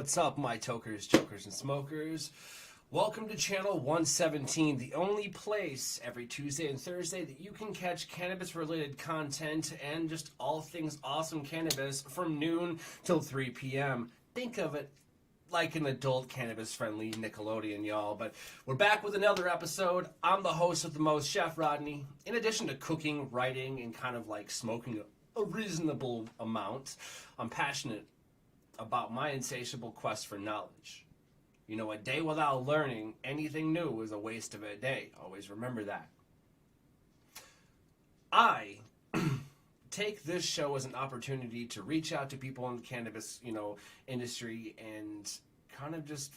What's up, my tokers, jokers, and smokers? Welcome to Channel 117, the only place every Tuesday and Thursday that you can catch cannabis-related content and just all things awesome cannabis from noon till 3 p.m. Think of it like an adult cannabis-friendly Nickelodeon, y'all. But we're back with another episode. I'm the host of the most, Chef Rodney. In addition to cooking, writing, and kind of like smoking a reasonable amount, I'm passionate about my insatiable quest for knowledge. You know, a day without learning anything new is a waste of a day. Always remember that. I take this show as an opportunity to reach out to people in the cannabis, industry and kind of just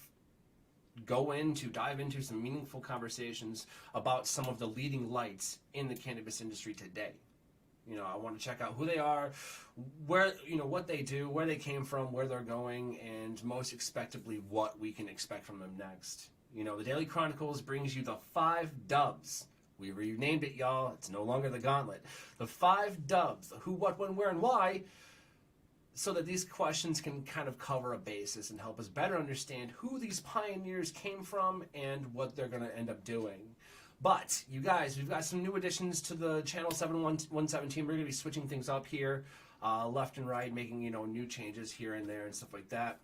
dive into some meaningful conversations about some of the leading lights in the cannabis industry today. I want to check out who they are, what they do, where they came from, where they're going, and most expectably, what we can expect from them next. The Daily Chronicles brings you the 5 dubs. We renamed it, y'all. It's no longer the gauntlet. The 5 dubs, the who, what, when, where, and why, so that these questions can kind of cover a basis and help us better understand who these pioneers came from and what they're going to end up doing. But, you guys, we've got some new additions to the Channel 117. We're going to be switching things up here, left and right, making, new changes here and there and stuff like that.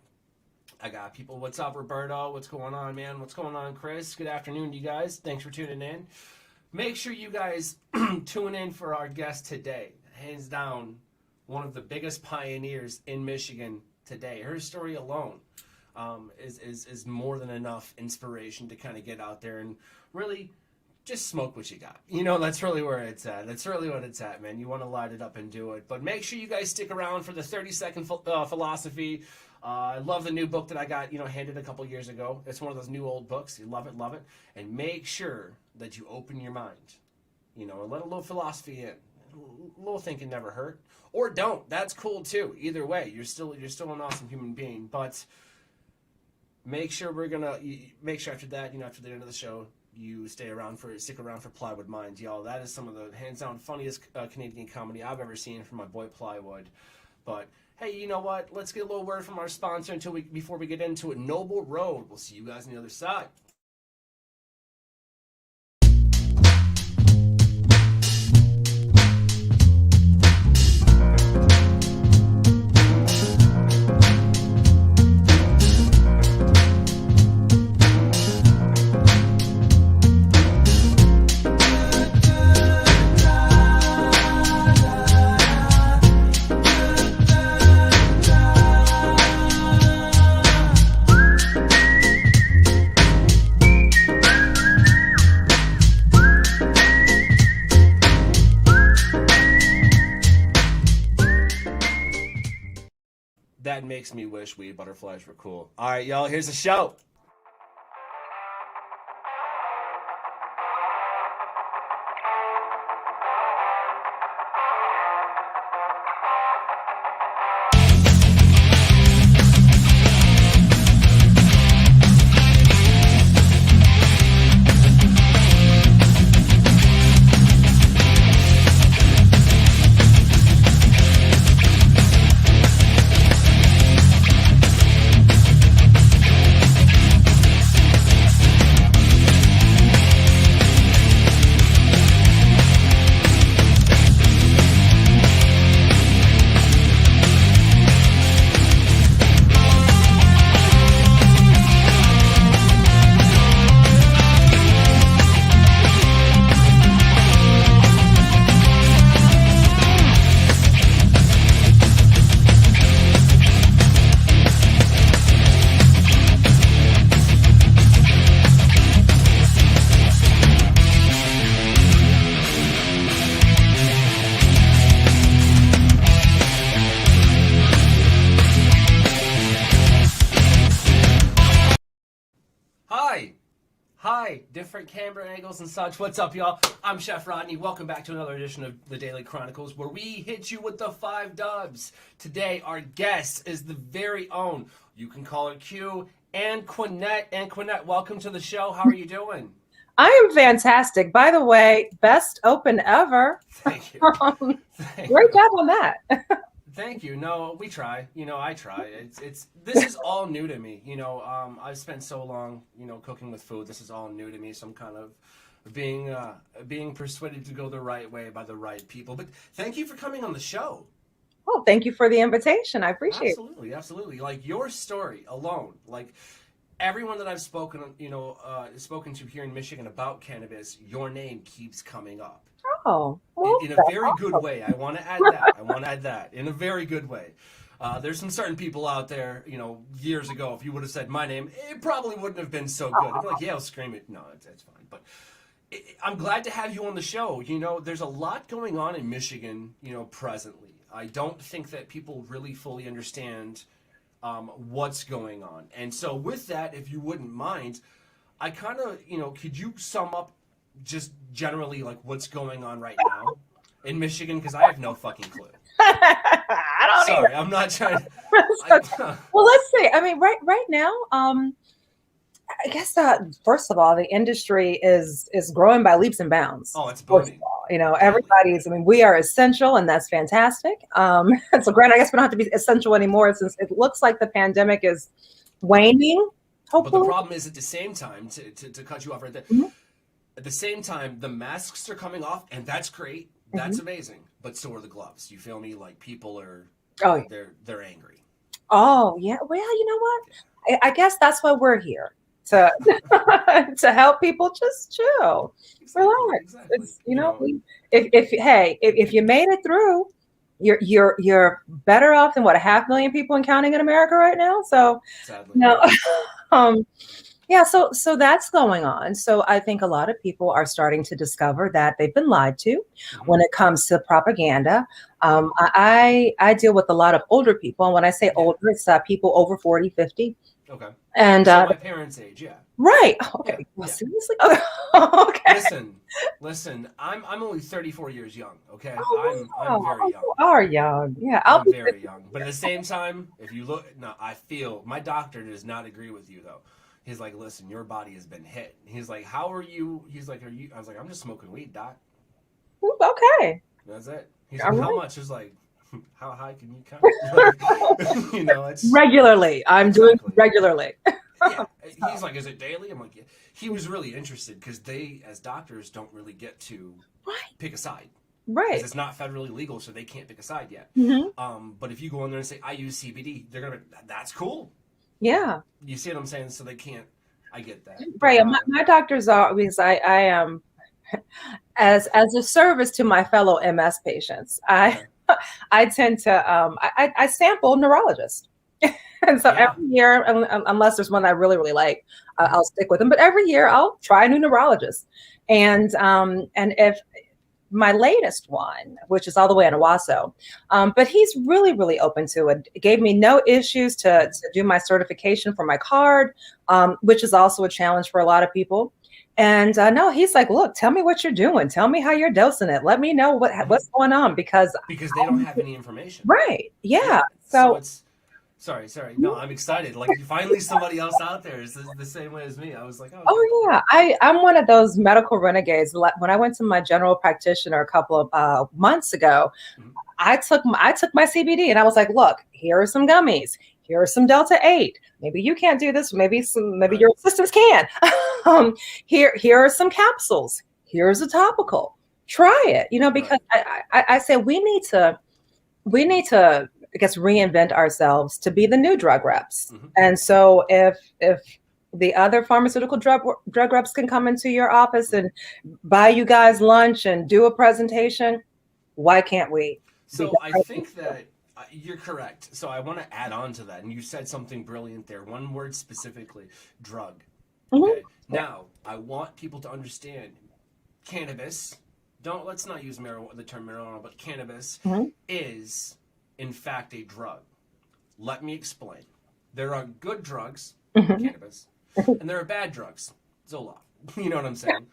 I got people. What's up, Roberto? What's going on, man? What's going on, Chris? Good afternoon to you guys. Thanks for tuning in. Make sure you guys tune in for our guest today. Hands down, one of the biggest pioneers in Michigan today. Her story alone is more than enough inspiration to kind of get out there and really just smoke what you got. That's really where it's at. That's really what it's at, man. You want to light it up and do it. But make sure you guys stick around for the 30-second philosophy. I love the new book that I got, handed a couple years ago. It's one of those new old books. You love it, love it. And make sure that you open your mind, and let a little philosophy in. A little thinking never hurt. Or don't. That's cool too. Either way, you're still an awesome human being. But make sure after that, after the end of the show, you stick around for Plywood Minds, y'all. That is some of the hands down funniest Canadian comedy I've ever seen from my boy Plywood. But hey, you know what? Let's get a little word from our sponsor before we get into it. Noble Road. We'll see you guys on the other side. That makes me wish weed butterflies were cool. All right, y'all, here's the show. Different camera angles and such. What's up, y'all? I'm Chef Rodney. Welcome back to another edition of the Daily Chronicles, where we hit you with the 5 dubs. Today, our guest is the very own, you can call her Q, Anqunette. Anqunette, welcome to the show. How are you doing? I am fantastic. By the way, best open ever. Thank you. Great job on that. Thank you. No, we try. I try. This is all new to me. I've spent so long, cooking with food. This is all new to me. So I'm kind of being persuaded to go the right way by the right people. But thank you for coming on the show. Oh, thank you for the invitation. I appreciate it. Absolutely. Like your story alone, like everyone that I've spoken to here in Michigan about cannabis, your name keeps coming up. Oh, well, in a very good way. I want to add that. In a very good way. There's some certain people out there, years ago, if you would have said my name, it probably wouldn't have been so good. I'd be like, yeah, I'll scream it. No, it's fine. But I'm glad to have you on the show. There's a lot going on in Michigan, presently. I don't think that people really fully understand what's going on. And so with that, if you wouldn't mind, I kind of, could you sum up just generally like what's going on right now in Michigan? Because I have no fucking clue. I don't Sorry, I'm not trying. Well, let's see. I mean, right now, I guess first of all, the industry is growing by leaps and bounds. Oh, it's booming. Everybody's. I mean, we are essential, and that's fantastic. So, granted, I guess we don't have to be essential anymore since it looks like the pandemic is waning. Hopefully. But the problem is, at the same time, to cut you off right there. Mm-hmm. At the same time, the masks are coming off, and that's great. That's amazing. But so are the gloves. You feel me? Like people are, they're angry. Oh yeah. Well, you know what? I guess that's why we're here to to help people just chill, relax. Exactly. It's if you made it through, you're better off than what 500,000 people and counting in America right now. So sadly. Yeah, so that's going on. So I think a lot of people are starting to discover that they've been lied to when it comes to propaganda. I deal with a lot of older people. And when I say older, it's people over 40, 50. Okay. And so my parents' age, yeah. Right. Okay. Yeah. Well, seriously? Okay. Listen, I'm only 34 years young, okay? Oh, I'm very young. You are young. Yeah. I'm very young. But at the same time, if you look, I feel, my doctor does not agree with you, though. He's like, listen, your body has been hit. He's like, how are you? He's like, I was like, I'm just smoking weed, doc. Okay. That's it. He's like, how much? He's like, how high can you count? It's regularly. I'm doing regularly. Yeah. He's like, is it daily? I'm like, yeah. He was really interested because they, as doctors, don't really get to pick a side. Right. Because it's not federally legal, so they can't pick a side yet. Mm-hmm. But if you go in there and say, I use CBD, they're going to, that's cool. Yeah. You see what I'm saying? So they can't, I get that. Right. My doctors are, because I am, as a service to my fellow MS patients, I tend to, I sample neurologists. And so every year, unless there's one that I really, really like, I'll stick with them. But every year I'll try a new neurologist. And if my latest one, which is all the way in Owasso, but he's really, really open to it. It gave me no issues to do my certification for my card, which is also a challenge for a lot of people. And no, he's like, look, tell me what you're doing. Tell me how you're dosing it. Let me know what's going on because they don't have any information. Right. Yeah. So it's, sorry. No, I'm excited. Like finally somebody else out there is the same way as me. I was like, oh yeah, I'm one of those medical renegades. When I went to my general practitioner a couple of months ago, I took my CBD and I was like, look, here are some gummies. Here are some Delta 8. Maybe you can't do this. Maybe your assistants can. Here are some capsules. Here's a topical. Try it. Because I say we need to, I guess, reinvent ourselves to be the new drug reps. And so if the other pharmaceutical drug reps can come into your office and buy you guys lunch and do a presentation, why can't we? So I think that you're correct. So I want to add on to that. And you said something brilliant there. One word specifically, drug. Okay. Now, I want people to understand cannabis. Let's not use the term marijuana, but cannabis is in fact a drug. Let me explain. There are good drugs, cannabis, and there are bad drugs, Zoloft. You know what I'm saying?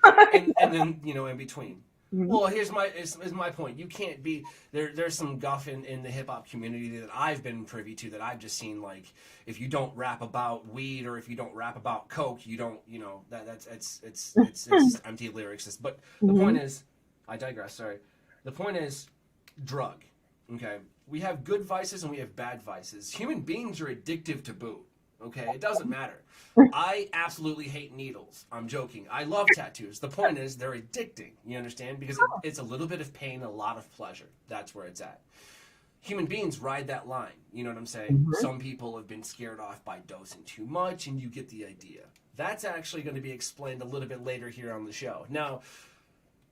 And then, in between. Well, here's my point. You can't be there's some guff in the hip hop community that I've been privy to that I've just seen, like, if you don't rap about weed or if you don't rap about coke, you don't, it's empty lyrics. But the point is, I digress, sorry. The point is drug. Okay, we have good vices and we have bad vices. Human beings are addictive to boot. Okay, it doesn't matter. I absolutely hate needles. I'm joking. I love tattoos. The point is they're addicting. You understand? Because it's a little bit of pain, a lot of pleasure. That's where it's at. Human beings ride that line. You know what I'm saying? Mm-hmm. Some people have been scared off by dosing too much, and you get the idea. That's actually going to be explained a little bit later here on the show. Now,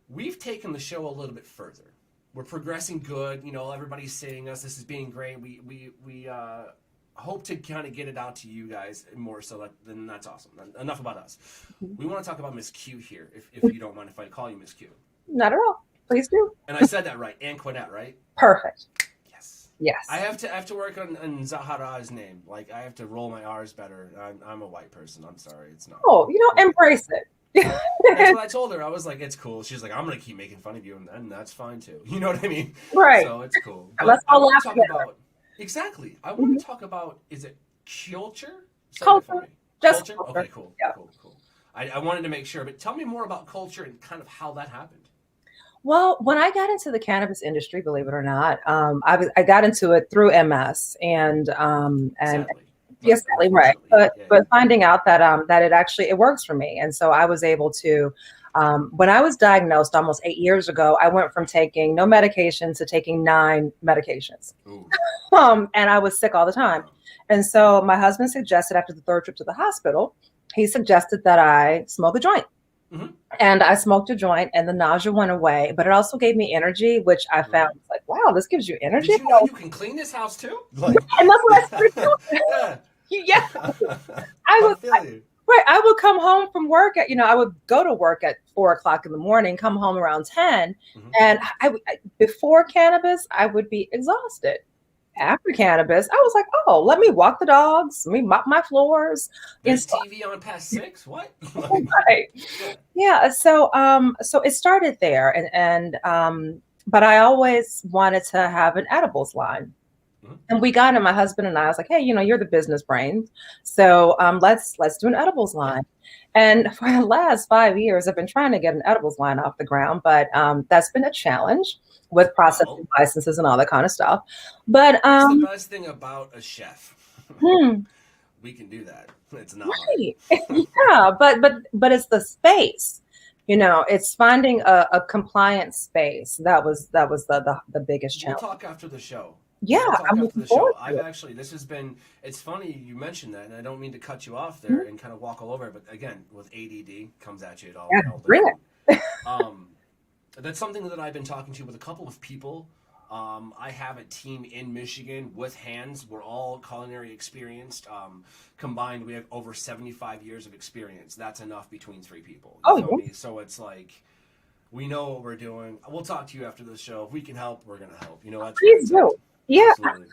we've taken the show a little bit further. We're progressing good. You know, everybody's saying us. This is being great. We hope to kind of get it out to you guys more. So then that's awesome. Enough about us. We want to talk about Miss Q here, if you don't mind if I call you Miss Q. Not at all. Please do. And I said that right, Anqunette, right? Perfect. Yes. Yes. I have to work on Zahara's name. Like I have to roll my R's better. I'm a white person. I'm sorry, it's not. Oh, embrace it. That's what I told her. I was like, it's cool. She's like, I'm gonna keep making fun of you, and that's fine too. You know what I mean? Right. So it's cool. But Let's all laugh talk together. about exactly. I want to talk about, is it Qulture? Culture. Just Qulture? culture. Okay, cool. Yeah. Cool. I wanted to make sure, but tell me more about Qulture and kind of how that happened. Well, when I got into the cannabis industry, believe it or not, I got into it through MS and Sadly. yes, right. But finding out that it works for me, and so I was able to. When I was diagnosed almost 8 years ago, I went from taking no medication to taking 9 medications, and I was sick all the time. And so my husband suggested, after the 3rd trip to the hospital, he suggested that I smoke a joint. Mm-hmm. And I smoked a joint, and the nausea went away, but it also gave me energy, which I found like, wow, this gives you energy. Did you know you can clean this house too? Like, and that's what I started doing. Yeah. I would come home from work I would go to work at 4:00 in the morning, come home around 10, and before cannabis, I would be exhausted. After cannabis, I was like, oh, let me walk the dogs, let me mop my floors. There's TV on past 6? What? Right. Yeah. So it started there, and but I always wanted to have an edibles line. And we got it, my husband and I was like, hey, you're the business brain. So let's do an edibles line. And for the last 5 years, I've been trying to get an edibles line off the ground, but that's been a challenge with processing licenses and all that kind of stuff. But that's the best thing about a chef. We can do that. It's not right. Yeah, but it's the space. It's finding a compliant space. That was the biggest challenge. We'll talk after the show. Yeah, I'm looking forward to it. This has been, it's funny you mentioned that, and I don't mean to cut you off there and kind of walk all over it, but again, with ADD, comes at you at all. Yeah, bring it. That's something that I've been talking to with a couple of people. I have a team in Michigan with hands. We're all culinary experienced. Combined, we have over 75 years of experience. That's enough between 3 people. You feel me? So it's like, we know what we're doing. We'll talk to you after the show. If we can help, we're going to help. That's please do. Yeah. Absolutely.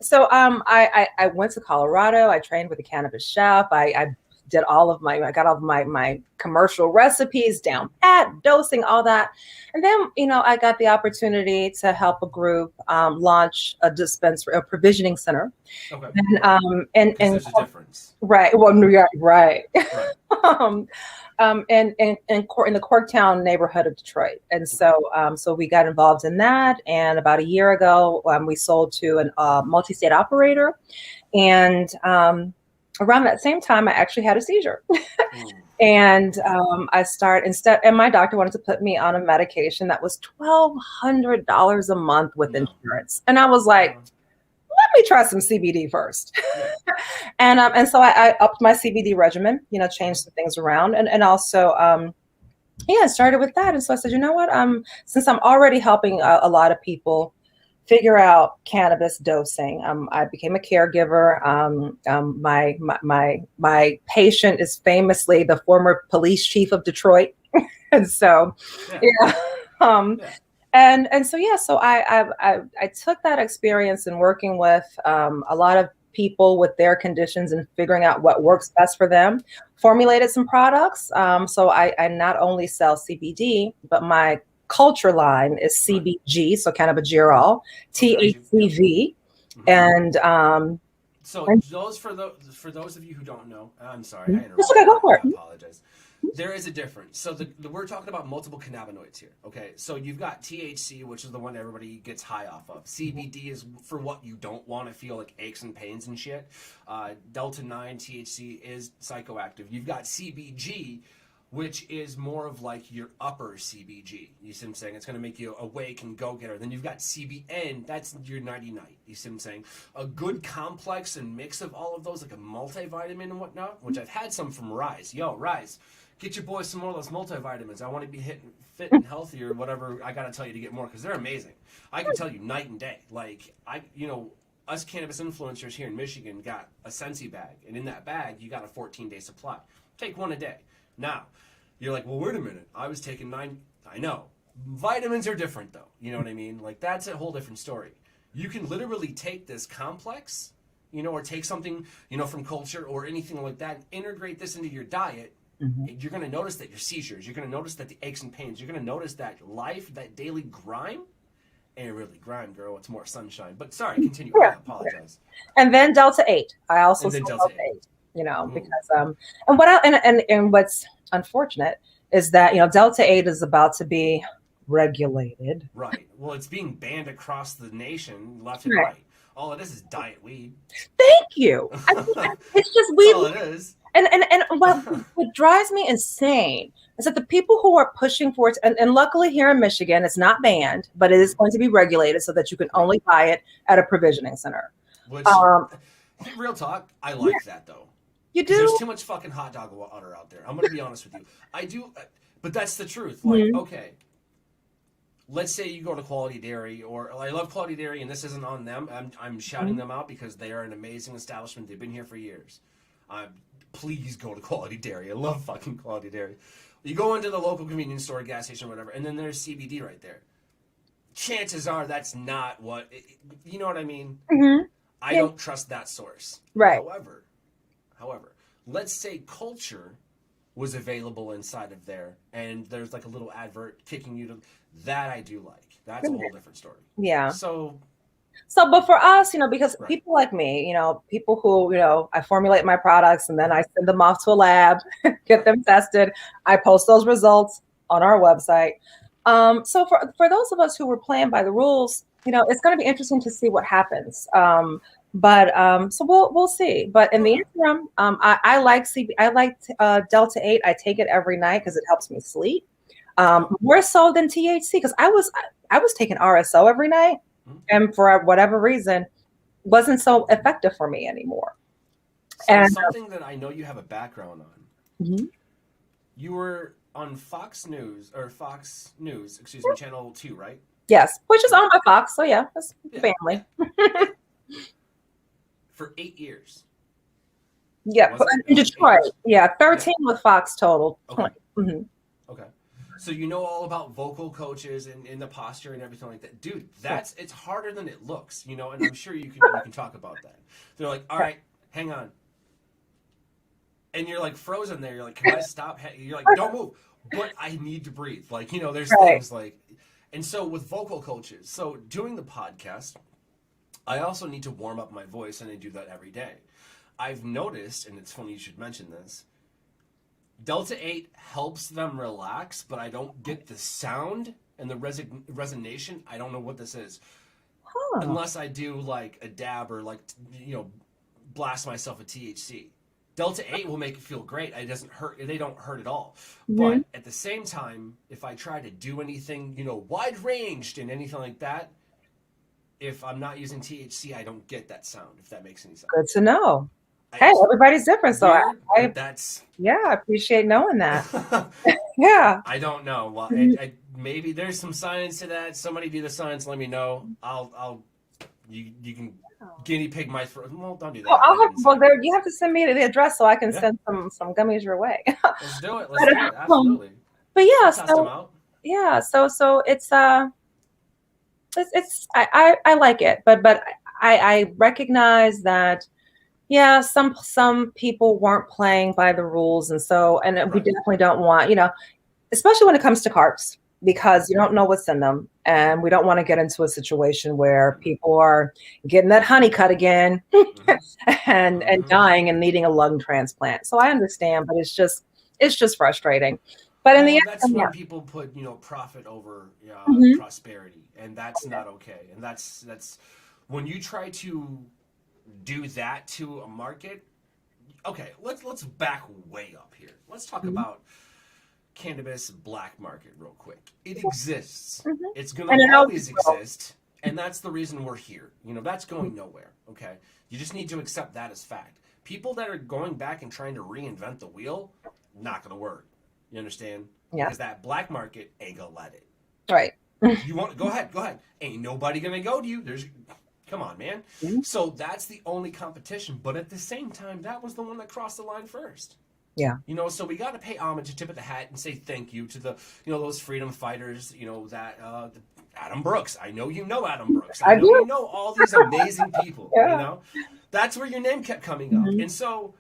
So I went to Colorado. I trained with a cannabis chef. I got all of my commercial recipes down pat, dosing, all that. And then, I got the opportunity to help a group launch a dispensary, a provisioning center. Okay. And there's a difference. Right. Well, New York, right. In the Corktown neighborhood of Detroit. And so we got involved in that. And about a year ago, we sold to a multi-state operator. And around that same time, I actually had a seizure. And and my doctor wanted to put me on a medication that was $1,200 a month with insurance. And I was like, let me try some CBD first. And so I upped my CBD regimen, changed some things around, and also, started with that. And so I said, you know what, since I'm already helping a lot of people figure out cannabis dosing, I became a caregiver. My patient is famously the former police chief of Detroit. And so, So I took that experience in working with a lot of people with their conditions and figuring out what works best for them, formulated some products. So I not only sell CBD, but my Qulture line is CBG, so cannabigerol, THCV, and so those for those of you who don't know, I'm sorry, I interrupted. Okay, go for it. I apologize. There is a difference. So we're talking about multiple cannabinoids here. Okay, so you've got THC, which is the one everybody gets high off of. CBD is for what you don't want to feel like aches and pains and shit. Delta 9 THC is psychoactive. You've got CBG, which is more of like your upper CBG. You see what I'm saying? It's going to make you awake and go-getter. Then you've got CBN. That's your nighty-night. You see what I'm saying? A good complex and mix of all of those, like a multivitamin and whatnot, which I've had some from Rise. Yo, Rise, get your boys some more of those multivitamins. I want to be fit and healthy or whatever I got to tell you to get more because they're amazing. I can tell you night and day. Like, us cannabis influencers here in Michigan got a Sensi bag. And in that bag, you got a 14-day supply. Take one a day. Now, you're like, well, wait a minute. I was taking 9. I know. Vitamins are different, though. You know what I mean? Like, that's a whole different story. You can literally take this complex, or take something, from Qulture or anything like that, and integrate this into your diet. Mm-hmm. You're going to notice that your seizures, you're going to notice that the aches and pains, you're going to notice that life, that daily grime, ain't really grime, girl. It's more sunshine. But sorry, continue. Yeah. I apologize. And then Delta 8. I also saw Delta 8. Because and what's unfortunate is that Delta 8 is about to be regulated. Right. Well, it's being banned across the nation, left and right. All it is diet weed. Thank you. It's just weed. That's all it is. And what drives me insane is that the people who are pushing for it, and luckily here in Michigan, it's not banned, but it is going to be regulated so that you can only buy it at a provisioning center. Which, real talk, I like that though. You do? There's too much fucking hot dog water out there. I'm going to be honest with you. I do, but that's the truth. Like, okay, let's say you go to Quality Dairy, or I love Quality Dairy, and this isn't on them. I'm shouting them out because they are an amazing establishment. They've been here for years. Please go to Quality Dairy. I love fucking Quality Dairy. You go into the local convenience store, gas station, whatever, and then there's CBD right there. Chances are that's not what, you know what I mean? Mm-hmm. I don't trust that source. Right. However, let's say Qulture was available inside of there, and there's like a little advert kicking you to that. I do like. That's a whole different story. Yeah. So, but for us, because people like me, people who, I formulate my products and then I send them off to a lab, get them tested. I post those results on our website. So for those of us who were playing by the rules, it's going to be interesting to see what happens. So we'll see. But in the interim, I like Delta 8. I take it every night because it helps me sleep. More so than THC, because I was taking RSO every night, and for whatever reason, wasn't so effective for me anymore. So and something that I know you have a background on. Mm-hmm. You were on Fox News, Channel 2, right? Yes, which is on my Fox. So yeah, that's family. For 8 years. Yeah, in Detroit. Yeah, 13 with Fox total. Okay. Mm-hmm. Okay. So you know all about vocal coaches and the posture and everything like that. Dude, it's harder than it looks, and I'm sure you can talk about that. They're like, all right, hang on. And you're like frozen there. You're like, can I stop? You're like, don't move. But I need to breathe. Like, there's things like, and so with vocal coaches, so doing the podcast, I also need to warm up my voice, and I do that every day. I've noticed, and it's funny you should mention this, Delta 8 helps them relax, but I don't get the sound and the resonation. I don't know what this is. Unless I do like a dab or blast myself with THC. Delta 8 will make it feel great. It doesn't hurt. They don't hurt at all. Mm-hmm. But at the same time, if I try to do anything, wide ranged and anything like that, if I'm not using THC, I don't get that sound, if that makes any sense. Good to know. Hey, everybody's different. So I appreciate knowing that. Yeah. I don't know. Well, maybe there's some science to that. Somebody do the science. Let me know. You can guinea pig my throat. Well, don't do that. You have to send me the address so I can send some gummies your way. Let's do it. Absolutely. But yeah, test them out. Yeah. So it's I like it, but I recognize that. Yeah, some people weren't playing by the rules, and we definitely don't want, especially when it comes to carts, because you don't know what's in them, and we don't want to get into a situation where people are getting that honey cut again and dying and needing a lung transplant. So I understand, but it's just it's just frustrating. But in the That's end, when yeah. people put profit over Mhm. prosperity, and that's not okay. And that's when you try to do that to a market. Okay, let's back way up here. Let's talk Mhm. about cannabis black market real quick. It exists. Mhm. It's going to And it always always will. exist, and that's the reason we're here. That's going nowhere, okay? You just need to accept that as fact. People that are going back and trying to reinvent the wheel, not going to work. You understand? Yeah. Because that black market ain't going to let it. Right. You want go ahead, go ahead. Ain't nobody going to go to you. Come on, man. Mhm. So that's the only competition, but at the same time that was the one that crossed the line first. Yeah. So we got to pay homage, a tip of the hat, and say thank you to the, those freedom fighters, that Adam Brooks. I know Adam Brooks. I I know do. all these amazing people. Yeah. That's where your name kept coming up, Mhm. and so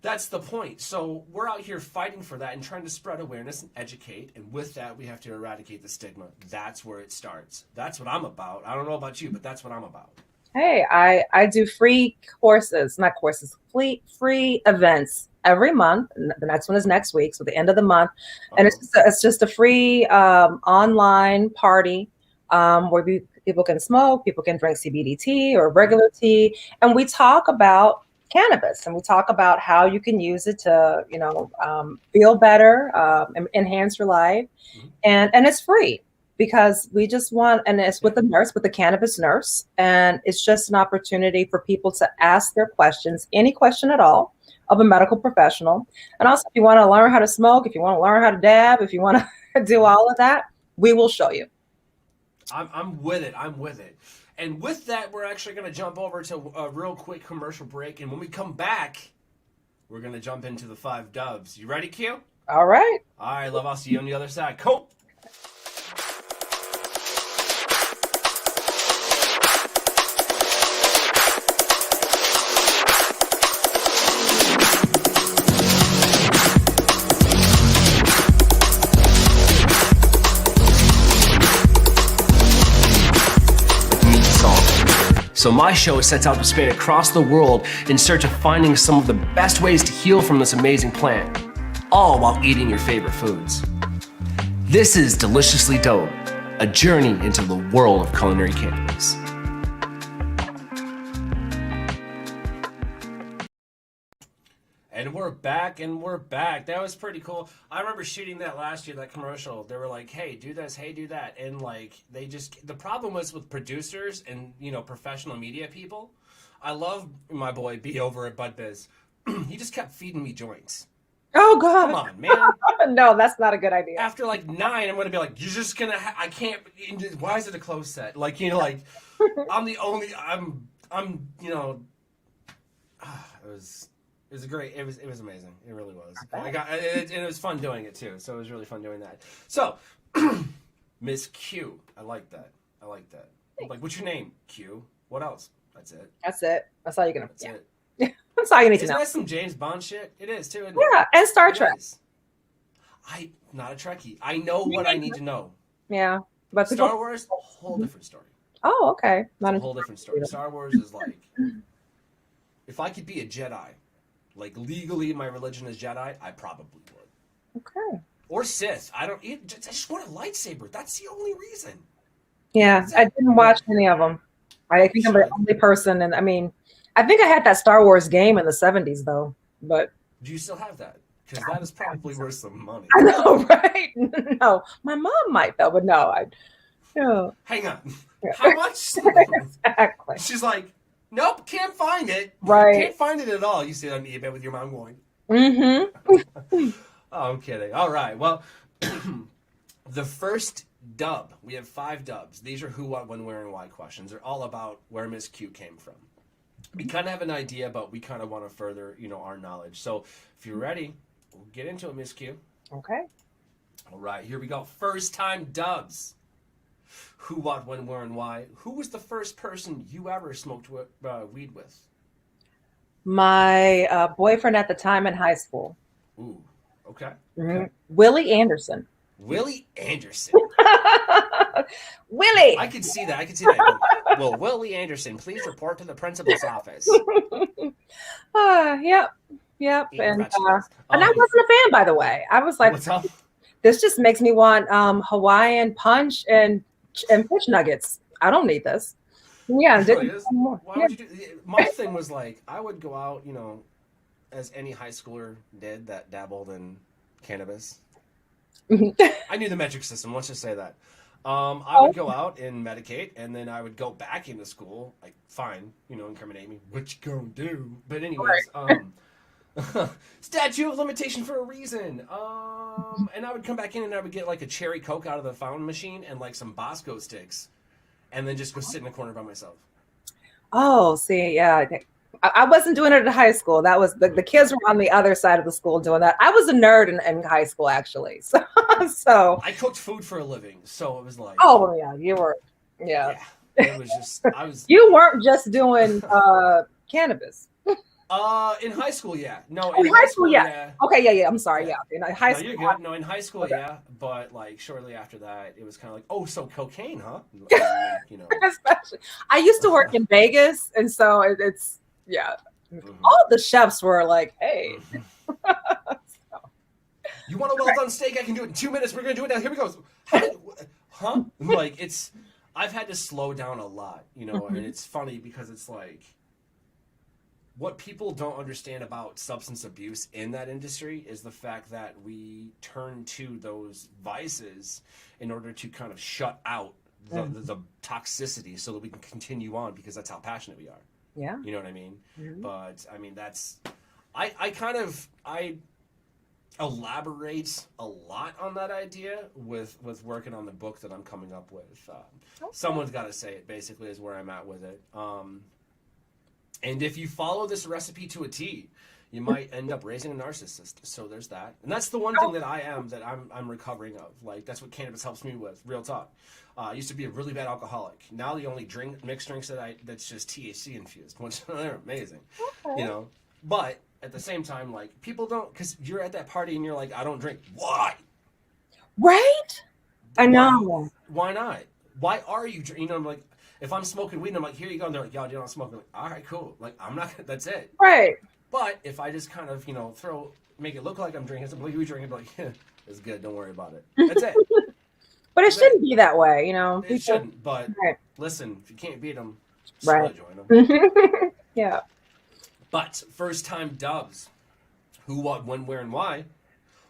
that's the point. So we're out here fighting for that and trying to spread awareness and educate, and with that, we have to eradicate the stigma. That's where it starts. That's what I'm about. I don't know about you, but that's what I'm about. Hey, I do free courses, not courses, free events every month. And the next one is next week, so the end of the month, and Uh-oh. it's just a free online party where people can smoke, people can drink CBD tea or regular tea, and we talk about cannabis and we talk about how you can use it to feel better, enhance your life, Mm-hmm. and it's free because we just want, and it's with the cannabis nurse, and it's just an opportunity for people to ask their questions, any question at all, of a medical professional. And also, if you want to learn how to smoke, if you want to learn how to dab, if you want to do all of that, we will show you. I'm with it. I'm with it. And with that, we're actually going to jump over to a real quick commercial break. And when we come back, we're going to jump into the 5 dubs. You ready, Q? All right. All right, love. I'll see you on the other side. Cool. So my show sets out to span across the world in search of finding some of the best ways to heal from this amazing plant, all while eating your favorite foods. This is Deliciously Dope, a journey into the world of culinary cannabis. And we're back, and we're back. That was pretty cool. I remember shooting that last year, that commercial. They were like, hey, do this, hey, do that. And like, the problem was with producers and, professional media people. I love my boy B over at Bud Biz. He just kept feeding me joints. Oh, God. Come on, man. No, that's not a good idea. After like 9, I'm going to be like, you're just going to, I can't, why is it a closed set? Like, I'm the only, it was great. It was amazing. It really was. And it was fun doing it too. So it was really fun doing that. So, Miss Q, I like that. Thanks. Like, what's your name? Q. What else? That's it. That's it. That's all you're gonna. That's it. That's all you need to Isn't know. that some James Bond shit? It is too. Isn't Yeah, and Star Trek. I'm not a Trekkie. I know what I need to know. Yeah, but Star Wars, a whole different story. Oh, okay. Not a whole different story. Star Wars is like, if I could be a Jedi, like legally my religion is Jedi, I probably would. Okay. Or Sith. I just want a lightsaber. That's the only reason. Yeah, I didn't watch any of them. I think I'm the only person, and I mean, I think I had that Star Wars game in the 70s though. But do you still have that? Because that is probably worth some money. I know, right? No, my mom might though, but no, no. Hang on. How much? Exactly. She's like, nope, can't find it. Right. Can't find it at all. You see it on eBay with your mom going. Mm-hmm. Oh, I'm kidding. All right. Well, the first dub. We have 5 dubs. These are who, what, when, where, and why questions. They're all about where Miss Q came from. We kind of have an idea, but we kind of want to further, our knowledge. So if you're ready, we'll get into it, Miss Q. Okay. All right. Here we go. First time dubs. Who, what, when, where, and why. Who was the first person you ever smoked weed with? My boyfriend at the time in high school. Ooh. Okay. Mm-hmm. Willie Anderson. Willie Anderson. Willie. I could see that. Will Willie Anderson please report to the principal's office? Yep. Yep. Eat your And vegetables. and I wasn't a fan, by the way. I was like, What's up? this just makes me want Hawaiian punch and fish nuggets. I don't need this. Yeah, It really didn't is. more. Why Yeah. would you do? My thing was like, I would go out, as any high schooler did that dabbled in cannabis. I knew the metric system. Let's just say that. I would go out and medicate, and then I would go back into school. Like, fine, incriminate me. What you gonna do? But anyways, statute of limitation for a reason. And I would come back in and I would get like a cherry Coke out of the fountain machine and like some Bosco sticks, and then just go sit in the corner by myself. Oh, see, yeah. I wasn't doing it at high school. That was the kids were on the other side of the school doing that. I was a nerd in high school, actually. So I cooked food for a living, so it was like, oh yeah, you were, yeah. it was just I was. You weren't just doing cannabis. In high school, yeah. No, in high school, yeah. Okay, yeah. I'm sorry, yeah. In high school, you're good. No, in high school, yeah. But like shortly after that, it was kind of like, oh, so cocaine, huh? Especially, I used to work in Vegas, and so it's yeah. Mm-hmm. All the chefs were like, "Hey, you want a well done steak? I can do it in 2 minutes. We're gonna do it now. Here we go." Huh? Like I've had to slow down a lot, and it's funny because it's like, what people don't understand about substance abuse in that industry is the fact that we turn to those vices in order to kind of shut out the toxicity so that we can continue on because that's how passionate we are. Yeah. You know what I mean? Mm-hmm. But I mean, I elaborate a lot on that idea with working on the book that I'm coming up with. Someone's got to say it, basically, is where I'm at with it. And if you follow this recipe to a T, you might end up raising a narcissist. So there's that. And that's the one thing that I'm recovering of. Like, that's what cannabis helps me with. Real talk. I used to be a really bad alcoholic. Now the only mixed drinks that's just THC infused, which they're amazing. Okay. But at the same time, like, people don't, because you're at that party and you're like, I don't drink. Why? Right? I know. Why not? Why are you drinking? I'm like, if I'm smoking weed, I'm like, here you go. And they're like, y'all, you don't smoke. I'm like, all right, cool. Like, I'm not, that's it. Right. But if I just kind of, make it look like I'm drinking something, like you drinking, like, yeah, it's good. Don't worry about it. That's it. But it shouldn't be that way, It shouldn't. But listen, if you can't beat them, right. Join them. Yeah. But first time dubs, who, what, when, where, and why?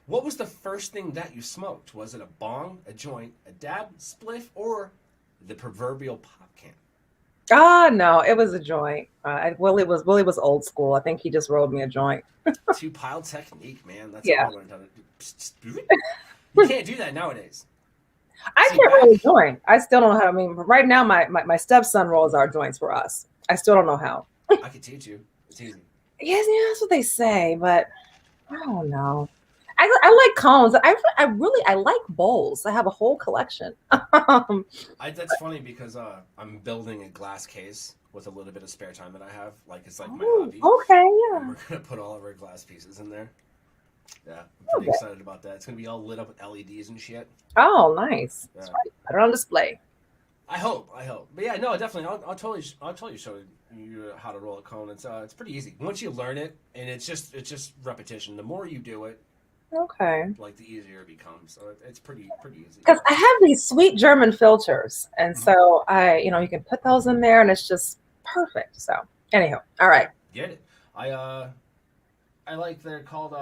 What was the first thing that you smoked? Was it a bong, a joint, a dab, spliff, or the proverbial pop can? No, it was a joint. Willie was old school. I think he just rolled me a joint. 2-pile technique, man. That's yeah. how I learned how to do. You can't do that nowadays. I can't really joint. I still don't know how. I mean, right now my stepson rolls our joints for us. I still don't know how. I can teach you. It's easy. Yes, yeah, that's what they say, but I don't know. I like cones. I like bowls. I have a whole collection. That's funny because I'm building a glass case with a little bit of spare time that I have. Like, it's like my hobby. Okay, yeah. And we're gonna put all of our glass pieces in there. Yeah, I'm pretty excited about that. It's gonna be all lit up with LEDs and shit. Oh, nice. Yeah. That's right. Put it on display. I hope. But yeah, no, definitely. I'll totally show you how to roll a cone. It's pretty easy once you learn it, and it's just repetition. The more you do it, okay, like the easier it becomes. So it's pretty easy. Because I have these sweet German filters, and so you can put those in there, and it's just perfect. So anyhow, all right. Get it? I like, they're called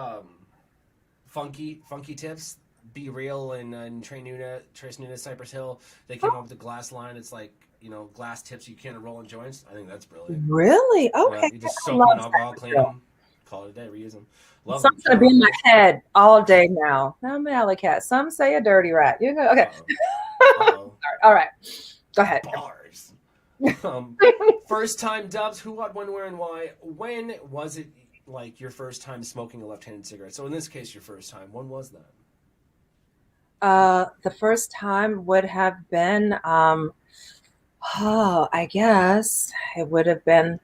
funky tips. Be Real and Trace Nuna, Cypress Hill. They came up with the glass line. It's like, glass tips you can't roll in joints. I think that's brilliant. Really? Okay. Yeah, you just soak them in alcohol, clean them, call it a day, reuse them. Something's gonna be in my head all day now. I'm an alley cat. Some say a dirty rat. You go. Okay. Uh-oh. All right. Go ahead. Bars. First time dubs. Who, what, when, where, and why? When was it like your first time smoking a left-handed cigarette? So in this case, your first time. When was that? The first time would have been, I guess it would have been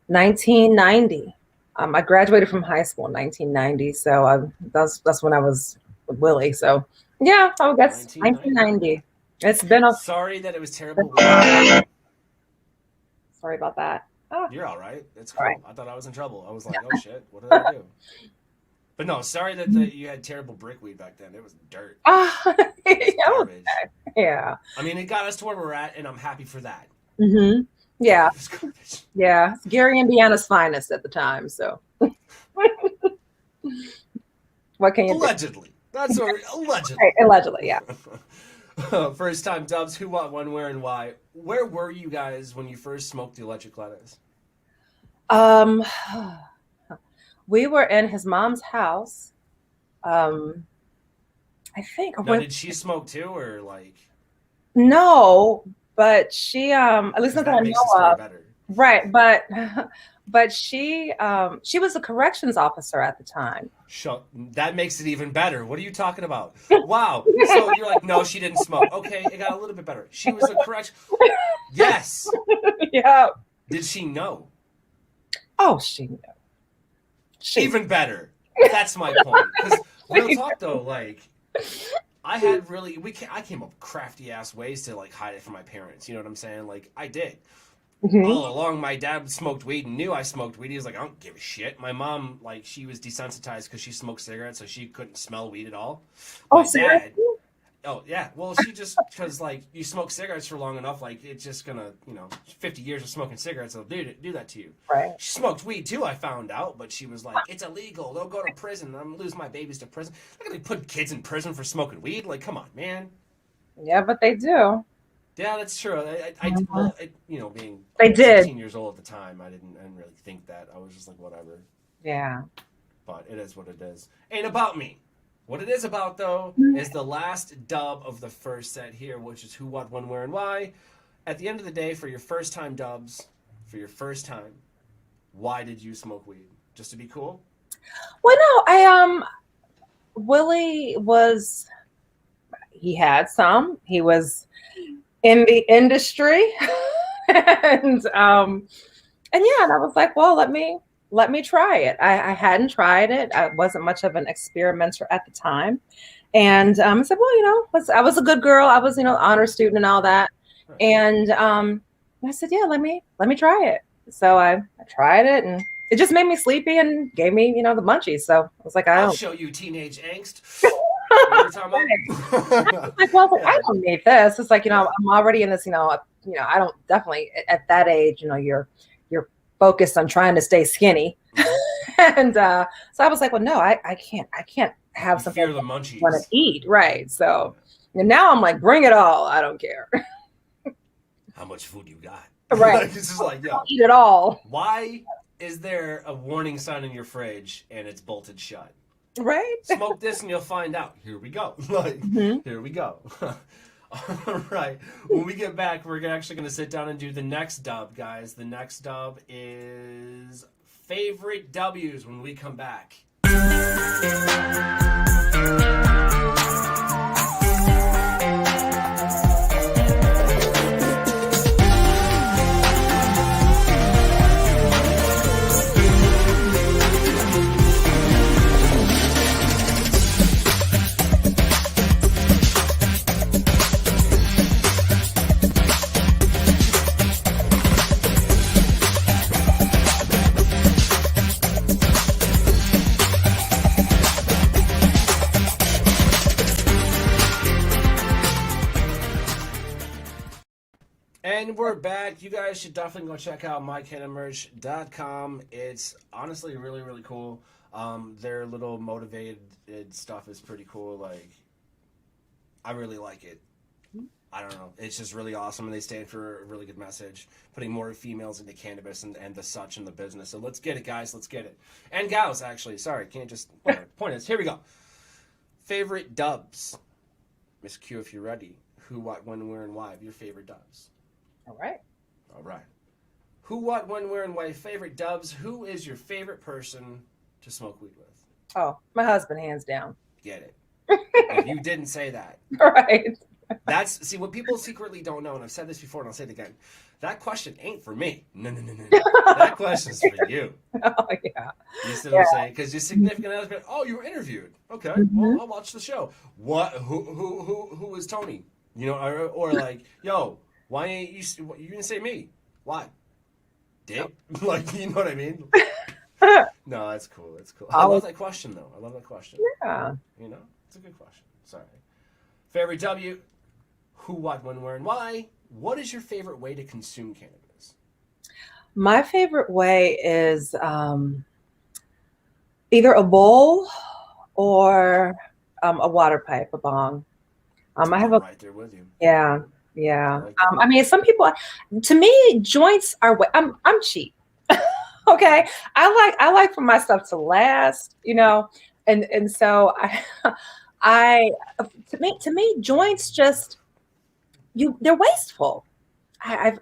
1990. I graduated from high school in 1990, so that's when I was with Willie. So yeah, I guess 1990. It's been Sorry that it was terrible. Sorry about that. You're all right. It's All cool. right. I thought I was in trouble. I was like, oh shit, what did I do? But no, sorry that you had terrible brickweed back then. It was dirt. It was garbage. Yeah. I mean, it got us to where we're at, and I'm happy for that. Mm-hmm. Yeah. It was garbage. Yeah. It's Gary, Indiana's finest at the time. So what can you Allegedly. That's what allegedly. Right, allegedly, yeah. First time dubs, who, what, when, where, and why. Where were you guys when you first smoked the electric lettuce? We were in his mom's house. I think. Now, did she smoke too, or like? No, but she, at least not that I know of. Better. Right, but she was a corrections officer at the time. That makes it even better. What are you talking about? Wow. So you're like, no, she didn't smoke. Okay, it got a little bit better. She was a correction. Yes. Yeah. Did she know? Oh, she knew. Even better. That's my point. Because real talk though, like, I had really I came up with crafty ass ways to like hide it from my parents. You know what I'm saying? Like I did. Mm-hmm. All along, my dad smoked weed and knew I smoked weed. He was like, I don't give a shit. My mom, like, she was desensitized because she smoked cigarettes, so she couldn't smell weed at all. My dad, oh, yeah. Well, she just, because, like, you smoke cigarettes for long enough, like, it's just going to, 50 years of smoking cigarettes will do that to you. Right. She smoked weed, too, I found out, but she was like, it's illegal. They'll go to prison. I'm going to lose my babies to prison. They're going to put kids in prison for smoking weed? Like, come on, man. Yeah, but they do. Yeah, that's true. Being they did 16 years old at the time, I didn't really think that. I was just like, whatever. Yeah. But it is what it is. Ain't about me. What it is about, though, is the last dub of the first set here, which is who, what, when, where, and why. At the end of the day, for your first time dubs, for your first time, why did you smoke weed? Just to be cool? Well, no, Willie was, he had some. He was in the industry. and yeah, and I was like, well, let me try it. I hadn't tried it. I wasn't much of an experimenter at the time. And I said, well, I was a good girl. I was, honor student and all that. And I said, yeah, let me try it. So I tried it, and it just made me sleepy and gave me, the munchies. So I was like, I'll show you teenage angst. Like, well, I don't need this. It's like, I'm already in this, I don't definitely at that age, you're focused on trying to stay skinny. And so I was like, well, no, I can't have something I want to eat. Right. So and now I'm like, bring it all. I don't care. How much food you got? Right. It's just like, yo, eat it all. Why is there a warning sign in your fridge and it's bolted shut? Right. Smoke this and you'll find out. Here we go. Here we go. All right. When we get back, we're actually going to sit down and do the next dub, guys. The next dub is favorite W's when we come back. And we're back. You guys should definitely go check out mycannabismerch.com. It's honestly really, really cool. Their little motivated stuff is pretty cool. Like, I really like it. I don't know. It's just really awesome, and they stand for a really good message, putting more females into cannabis and the such in the business. So let's get it, guys. Let's get it. And gals, actually. Sorry, can't just point us. Here we go. Favorite dubs. Miss Q, if you're ready. Who, what, when, where, and why of your favorite dubs. All right. All right. Who, what, when, where, and why favorite dubs. Who is your favorite person to smoke weed with? Oh, my husband, hands down. Get it. You didn't say that. All right. See, what people secretly don't know, and I've said this before and I'll say it again, that question ain't for me. No. That question's for you. Oh, yeah. You see what I'm saying? Because your significant other, you were interviewed. Okay, well, I'll watch the show. What? Who was Tony? Or like, yo, why ain't you didn't say me? Why? Dick? Like, you know what I mean? No, that's cool. That's cool. I love that question, though. I love that question. Yeah. You know, it's a good question. Sorry. Favorite W, who, what, when, where, and why? What is your favorite way to consume cannabis? My favorite way is either a bowl or a water pipe, a bong. I have I'm right there with you. yeah, yeah. Like I mean, some people, to me, joints are. I'm cheap. Okay, I like for my stuff to last, and so I to me joints just they're wasteful.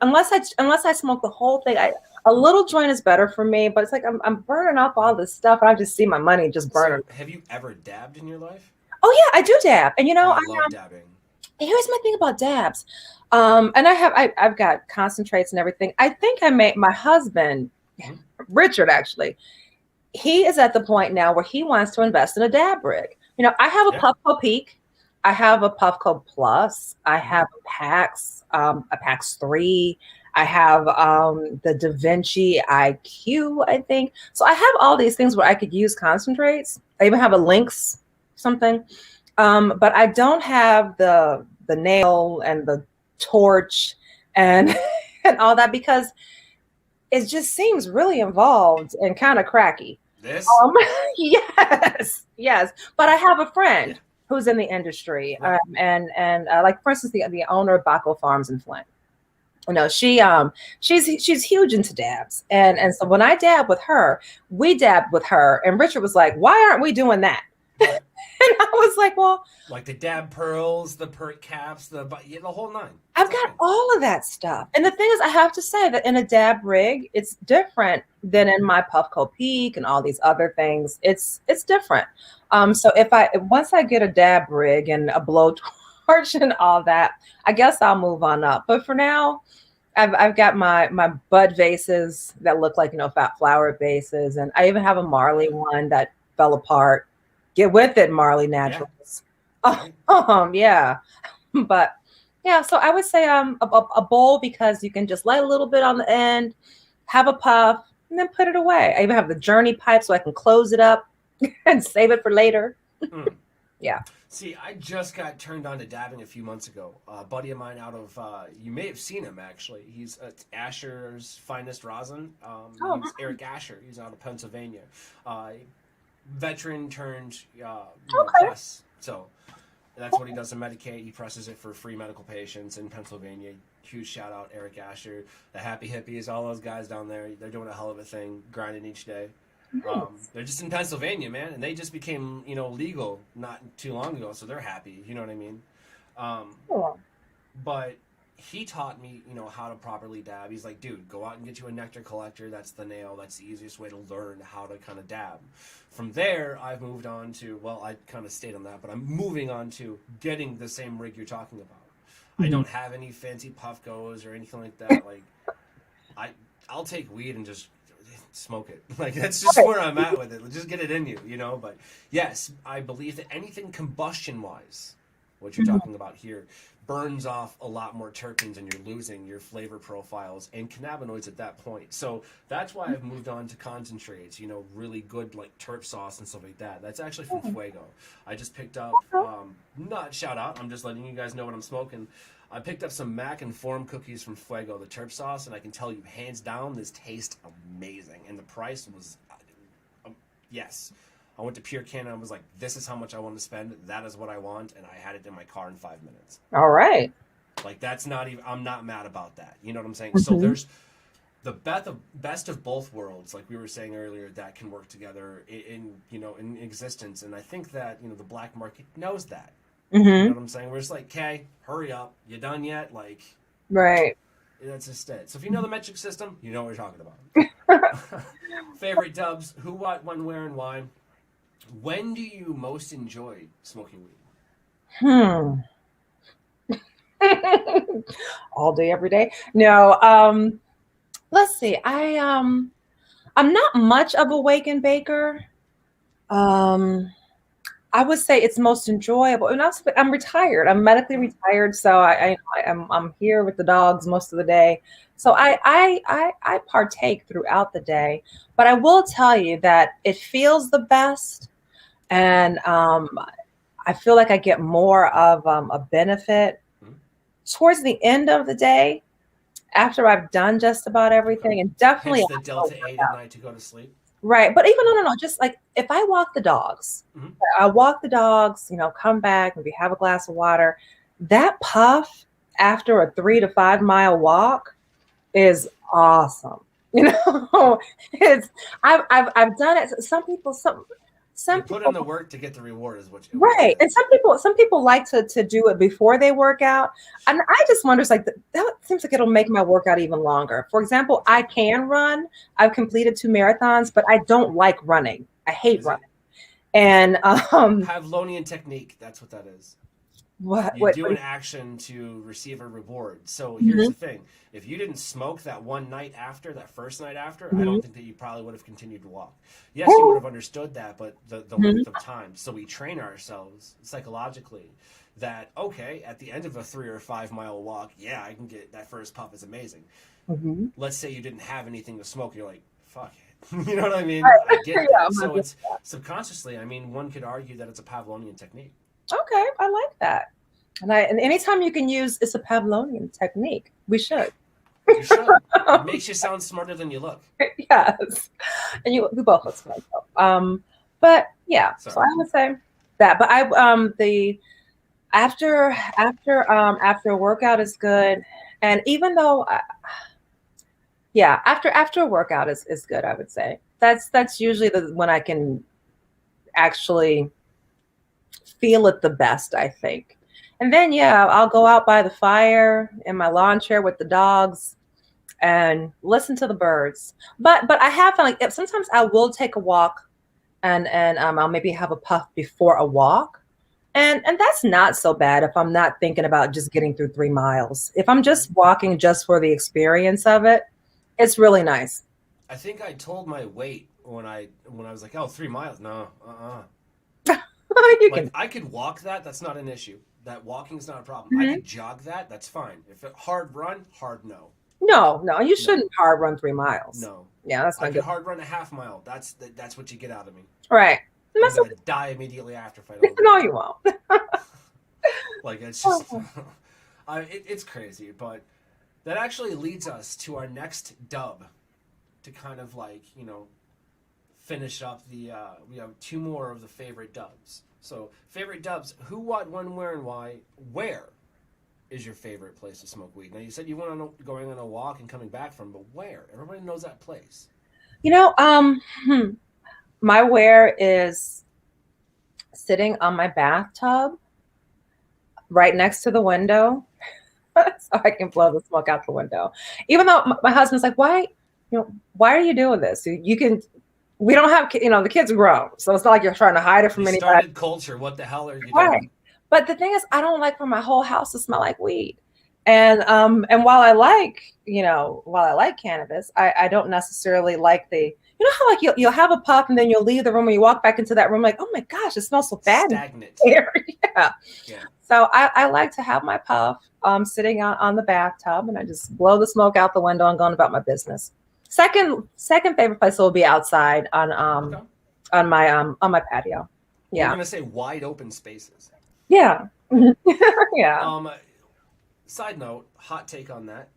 Unless I smoke the whole thing, a little joint is better for me. But it's like I'm burning off all this stuff, and I just see my money just burning. So, have you ever dabbed in your life? Oh yeah, I do dab, and I love dabbing. Here's my thing about dabs, and I've got concentrates and everything. I think I made my husband, Richard, actually. He is at the point now where he wants to invest in a dab rig. I have a Puffco Peak, I have a Puffco Plus, I have a PAX 3, I have the Da Vinci IQ, I think. So I have all these things where I could use concentrates. I even have a Lynx something, but I don't have the nail and the torch and and all that because it just seems really involved and kind of cracky. This? Yes. But I have a friend who's in the industry, and like for instance, the owner of Baco Farms in Flint. She's huge into dabs, and so when I dab with her, we dabbed with her, and Richard was like, "Why aren't we doing that?" And I was like, well, like the dab pearls, the perk caps, the whole nine. I've got all of that stuff. And the thing is, I have to say that in a dab rig, it's different than in my Puffco Peak and all these other things. It's different. So once I get a dab rig and a blowtorch and all that, I guess I'll move on up. But for now, I've got my bud vases that look like fat flower vases, and I even have a Marley one that fell apart. Get with it, Marley Naturals. Yeah. But yeah, so I would say a bowl because you can just light a little bit on the end, have a puff, and then put it away. I even have the Journey pipe so I can close it up and save it for later. Yeah. See, I just got turned on to dabbing a few months ago. A buddy of mine out of, you may have seen him actually. He's Asher's Finest Rosin. He's Eric Asher. He's out of Pennsylvania. Veteran turned press. So that's what he does in Medicaid. He presses it for free medical patients in Pennsylvania. Huge shout out, Eric Asher, the Happy Hippies, all those guys down there. They're doing a hell of a thing, grinding each day. They're just in Pennsylvania, man, and they just became legal not too long ago, so they're happy. You know what I mean? But he taught me, how to properly dab. He's like, dude, go out and get you a nectar collector. That's the nail. That's the easiest way to learn how to kind of dab. From there, I've moved on to, I kind of stayed on that, but I'm moving on to getting the same rig you're talking about. I don't have any fancy Puffcos or anything like that. Like, I'll take weed and just smoke it. Like, that's just where I'm at with it. Just get it in you, But yes, I believe that anything combustion-wise, what you're talking about here, burns off a lot more terpenes and you're losing your flavor profiles and cannabinoids at that point. So that's why I've moved on to concentrates, really good like terp sauce and stuff like that. That's actually from Fuego. I just picked up, not shout out, I'm just letting you guys know what I'm smoking. I picked up some Mac and Form cookies from Fuego, the terp sauce, and I can tell you hands down this tastes amazing. And the price was, yes. I went to Pure Can and I was like, this is how much I want to spend. That is what I want. And I had it in my car in 5 minutes. All right. Like, that's not even, I'm not mad about that. You know what I'm saying? So there's the best of both worlds, like we were saying earlier, that can work together in existence. And I think that, the black market knows that. You know what I'm saying? We're just like, okay, hurry up. You done yet? Like, right. That's just it. So if you know the metric system, you know what you're talking about. Favorite dubs, who, what, when, where, and why. When do you most enjoy smoking weed? All day, every day. No. Let's see. I'm not much of a wake and baker. I would say it's most enjoyable. And also, I'm retired. I'm medically retired, so I'm here with the dogs most of the day. So I partake throughout the day. But I will tell you that it feels the best, and I feel like I get more of a benefit towards the end of the day after I've done just about everything, and definitely Hence the Delta 8 at night to go to sleep. right. But even no, just like if I walk the dogs, I walk the dogs, come back, maybe have a glass of water. That puff after a 3 to 5 mile walk is awesome. It's I've done it. Some people, You put in the work to get the reward, is what you right. And some people like to do it before they work out. And I just wonder, it's like that seems like it'll make my workout even longer. For example, I can run. I've completed 2 marathons, but I don't like running. I hate running. And Pavlovian technique, that's what that is. You do an action to receive a reward. So here's the thing. If you didn't smoke that one night after, that first night after, I don't think that you probably would have continued to walk. Yes, you would have understood that, but the length of time. So we train ourselves psychologically that, okay, at the end of a 3 or 5 mile walk, yeah, I can get that first puff is amazing. Let's say you didn't have anything to smoke. You're like, fuck it. You know what I mean? Right. I get that. So it's subconsciously, I mean, one could argue that it's a Pavlovian technique. Okay, I like that. And anytime you can use, it's a Pavlovian technique. We should. You should. It makes you sound smarter than you look. Yes, and we both look smart. But yeah, so I would say that. But the after a workout is good, and even though after a workout is good, I would say that's usually when I can actually feel it the best, I think. And then, I'll go out by the fire in my lawn chair with the dogs and listen to the birds. But I have found, like, sometimes I will take a walk and I'll maybe have a puff before a walk. And that's not so bad if I'm not thinking about just getting through 3 miles. If I'm just walking just for the experience of it, it's really nice. I think I told my weight when I was like, 3 miles. No, I could walk that. That's not an issue. That walking's not a problem. I could jog that. That's fine. If it hard run, no. No, you shouldn't hard run 3 miles. No. Yeah, that's not good. I could hard run a half mile. That's what you get out of me. Right. I'm gonna die immediately after if I don't. No, you won't. Like, it's just, it's crazy. But that actually leads us to our next dub, to kind of like finish up the. We have 2 more of the favorite dubs. So, favorite dubs, who, what, when, where, and why. Where is your favorite place to smoke weed? Now, you said you went on going on a walk and coming back from, but where? Everybody knows that place. My where is sitting on my bathtub right next to the window so I can blow the smoke out the window. Even though my husband's like, why are you doing this? We don't have, the kids are grown, so it's not like you're trying to hide it from anybody. Started Qulture. What the hell are you doing? But the thing is, I don't like for my whole house to smell like weed. And while I like cannabis, I don't necessarily like how like you'll have a puff and then you'll leave the room and you walk back into that room like, oh my gosh, it smells so bad. Stagnant. Yeah. So I like to have my puff sitting on the bathtub, and I just blow the smoke out the window and going about my business. Second favorite place will be outside on my patio. Yeah. You're gonna say wide open spaces. Yeah. Yeah. Side note, hot take on that.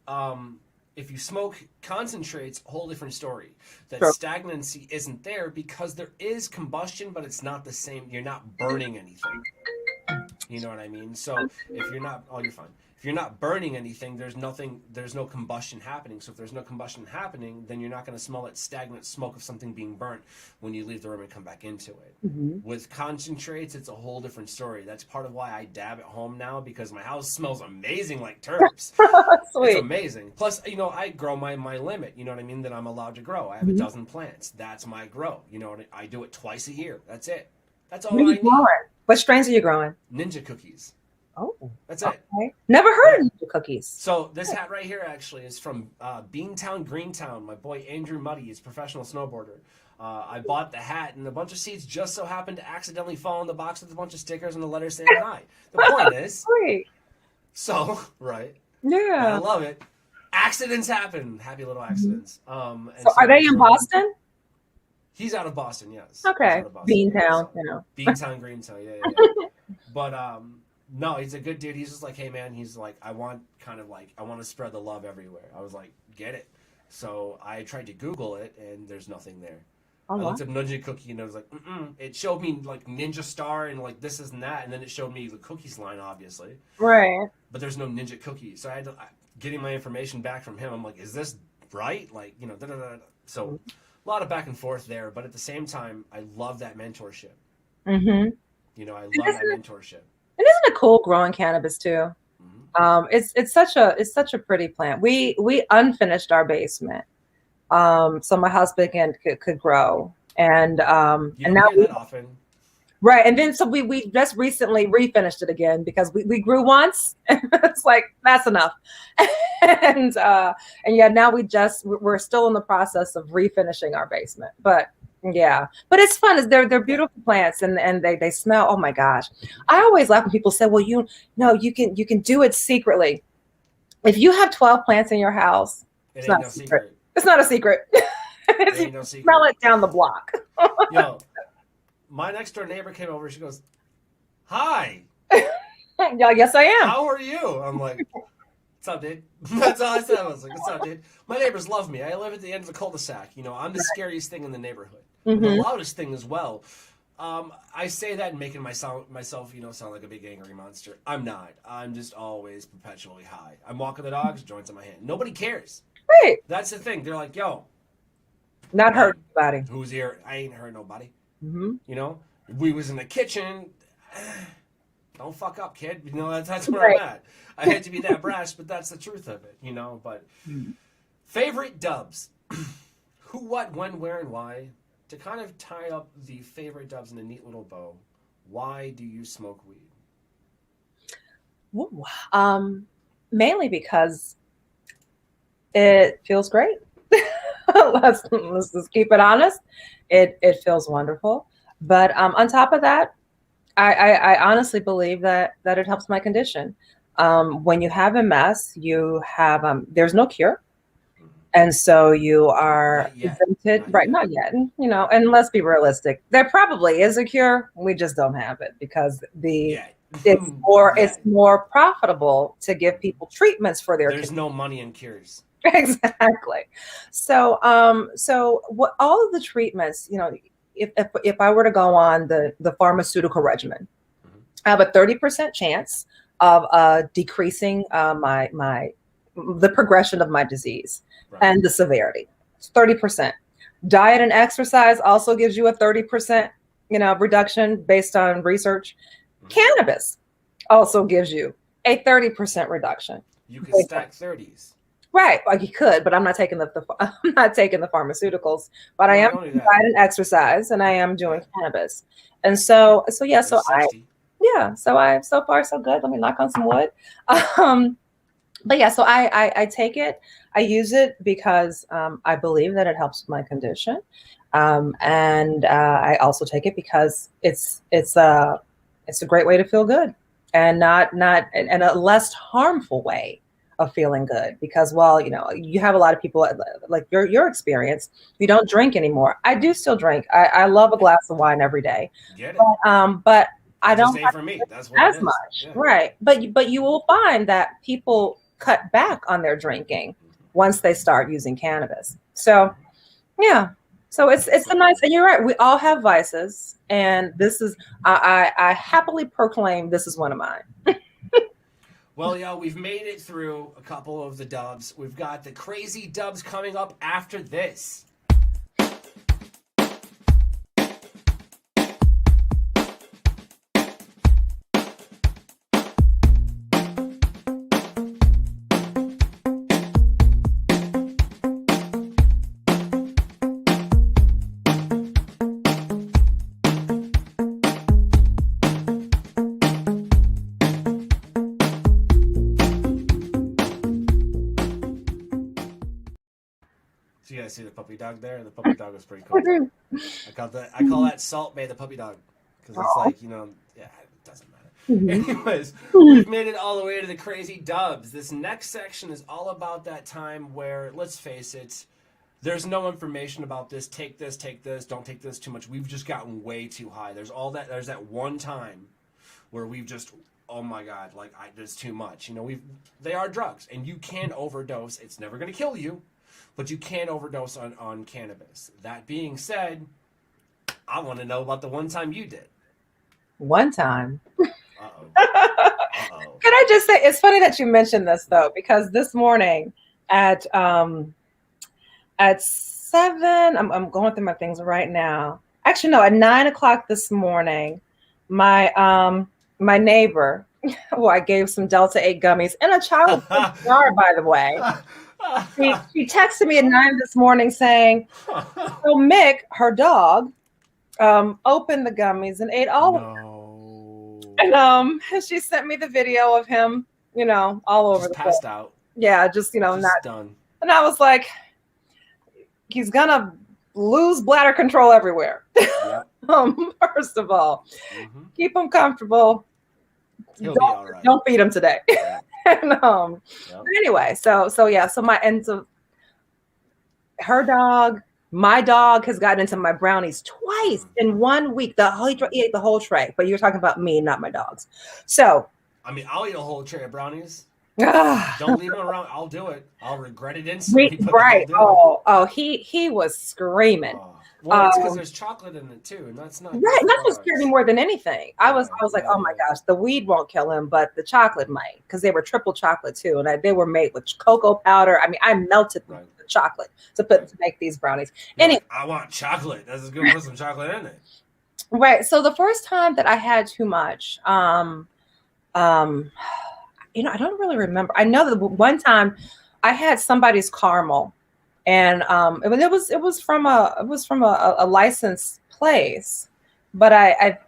If you smoke concentrates, whole different story. That stagnancy isn't there because there is combustion, but it's not the same. You're not burning anything. You know what I mean? So if you're not, you're fine. If you're not burning anything, there's no combustion happening. So if there's no combustion happening, then you're not going to smell that stagnant smoke of something being burnt when you leave the room and come back into it. With concentrates, it's a whole different story. That's part of why I dab at home now, because my house smells amazing like terps. Sweet. It's amazing. Plus, I grow my limit, you know what I mean, that I'm allowed to grow. I have a dozen plants. That's my grow. I do it twice a year. That's it. That's all I need. What strains are you growing? Ninja cookies. Oh, that's it. Okay. Never heard of Ninja cookies. So this hat right here actually is from Beantown, Greentown. My boy Andrew Muddy is a professional snowboarder. I bought the hat, and a bunch of seeds just so happened to accidentally fall in the box with a bunch of stickers and the letters saying hi. The point is, Great. so, right. Yeah. I love it. Accidents happen. Happy little accidents. And So are they in Boston? He's out of Boston, yes. Okay. Beantown, you know. Beantown, Greentown, yeah. But no, he's a good dude. He's just like, hey man, he's like, I want to spread the love everywhere. I was like, get it. So I tried to Google it, and there's nothing there. I looked up Ninja Cookie, and I was like, It showed me like Ninja Star and like this and that, and then it showed me the cookies line, obviously. Right. But there's no Ninja Cookie, so I had to getting my information back from him. I'm like, is this right? Like, you know, so a lot of back and forth there, but at the same time, I love that mentorship. Mm-hmm. You know, I love that mentorship. And isn't it cool growing cannabis too? It's such a pretty plant. We unfinished our basement, so my husband could grow, and now right, and then so we just recently refinished it again because we grew once, and it's like that's enough, and yeah, now we're still in the process of refinishing our basement, but. Yeah, but it's fun. They're beautiful plants, and they smell. Oh my gosh, I always laugh when people say, "Well, you can do it secretly." If you have 12 plants in your house, it's not a secret. It's not a secret. You smell it down the block. Yo, my next door neighbor came over. She goes, "Hi." Yeah, yes, I am. How are you? I'm like, what's up, dude? That's all I said. I was like, what's up, dude? My neighbors love me. I live at the end of the cul-de-sac. You know, I'm the scariest thing in the neighborhood. Mm-hmm. The loudest thing as well. I say that and making myself, you know, sound like a big angry monster. I'm not. I'm just always perpetually high. I'm walking the dogs, joints in my hand. Nobody cares. Right. That's the thing. They're like, yo. Not hurt nobody. Who's here? I ain't hurt nobody. Mm-hmm. You know? We was in the kitchen. Don't fuck up, kid. You know, that's where I'm at. I hate to be that brash, but that's the truth of it, you know? But favorite dubs. Who, what, when, where, and why? To kind of tie up the favorite dubs in a neat little bow, why do you smoke weed? Ooh, mainly because it feels great. let's just keep it honest. It feels wonderful. But on top of that, I honestly believe that it helps my condition. When you have MS, you have there's no cure. And so you are exempted, right? Not yet, you know. And let's be realistic. There probably is a cure. We just don't have it because it's more profitable to give people treatments for their. There's no money in cures. Exactly. So what all of the treatments, you know, if I were to go on the pharmaceutical regimen, I have a 30% chance of decreasing the progression of my disease. Right. And the severity. It's 30%. Diet and exercise also gives you a 30%, you know, reduction based on research. Cannabis also gives you a 30% reduction. You can stack 30s. Right, like you could, but I'm not taking I'm not taking the pharmaceuticals. But I am doing diet and exercise, and I am doing cannabis. And so so far so good. Let me knock on some wood. But yeah, so I take it, I use it because I believe that it helps my condition, and I also take it because it's a great way to feel good, and not in a less harmful way of feeling good. Because you know, you have a lot of people like your experience. You don't drink anymore. I do still drink. I love a glass of wine every day. Get it? But I don't for me. That's what as much, right? But you will find that people cut back on their drinking once they start using cannabis. So yeah, so it's a nice, and you're right, we all have vices, and this is I happily proclaim this is one of mine. Well, yo, we've made it through a couple of the dubs. We've got the crazy dubs coming up after this. So yeah, guys see the puppy dog there? The puppy dog was pretty cool. I call that Salt Bay the puppy dog because it's like, you know, yeah, it doesn't matter. Anyways, we've made it all the way to the crazy dubs. This next section is all about that time where, let's face it, there's no information about this. Take this, don't take this too much. We've just gotten way too high. There's that one time where we've just, oh my God, like there's too much. You know, they are drugs and you can overdose. It's never going to kill you, but you can overdose on cannabis. That being said, I want to know about the one time you did. One time. Uh-oh. Uh-oh. Can I just say, it's funny that you mentioned this though, because this morning at 7, I'm going through my things right now. Actually, no, at 9 o'clock this morning, my neighbor, who I gave some Delta 8 gummies in a child's jar, by the way. She texted me at 9 this morning saying, so Mick, her dog, opened the gummies and ate all of them. And she sent me the video of him, you know, all over just the passed place. Out. Yeah, just, you know, just not done. And I was like, he's gonna lose bladder control everywhere. Yep. First of all, keep him comfortable. He'll be all right. Don't beat him today. Yeah. And, anyway, so her dog, my dog has gotten into my brownies twice in 1 week. He ate the whole tray, but you're talking about me, not my dogs. So, I mean, I'll eat a whole tray of brownies. Don't leave them around. I'll do it. I'll regret it instantly. Right. He was screaming. Well, it's because there's chocolate in it too, and that's not right. That was scared me more than anything. I was like, oh my gosh, the weed won't kill him, but the chocolate might, because they were triple chocolate too, and they were made with cocoa powder. I mean, I melted the chocolate to make these brownies. Anyway, I want chocolate. That's good. Put some chocolate in it. Right. So the first time that I had too much, you know, I don't really remember. I know that one time I had somebody's caramel, and it was from a licensed place, but I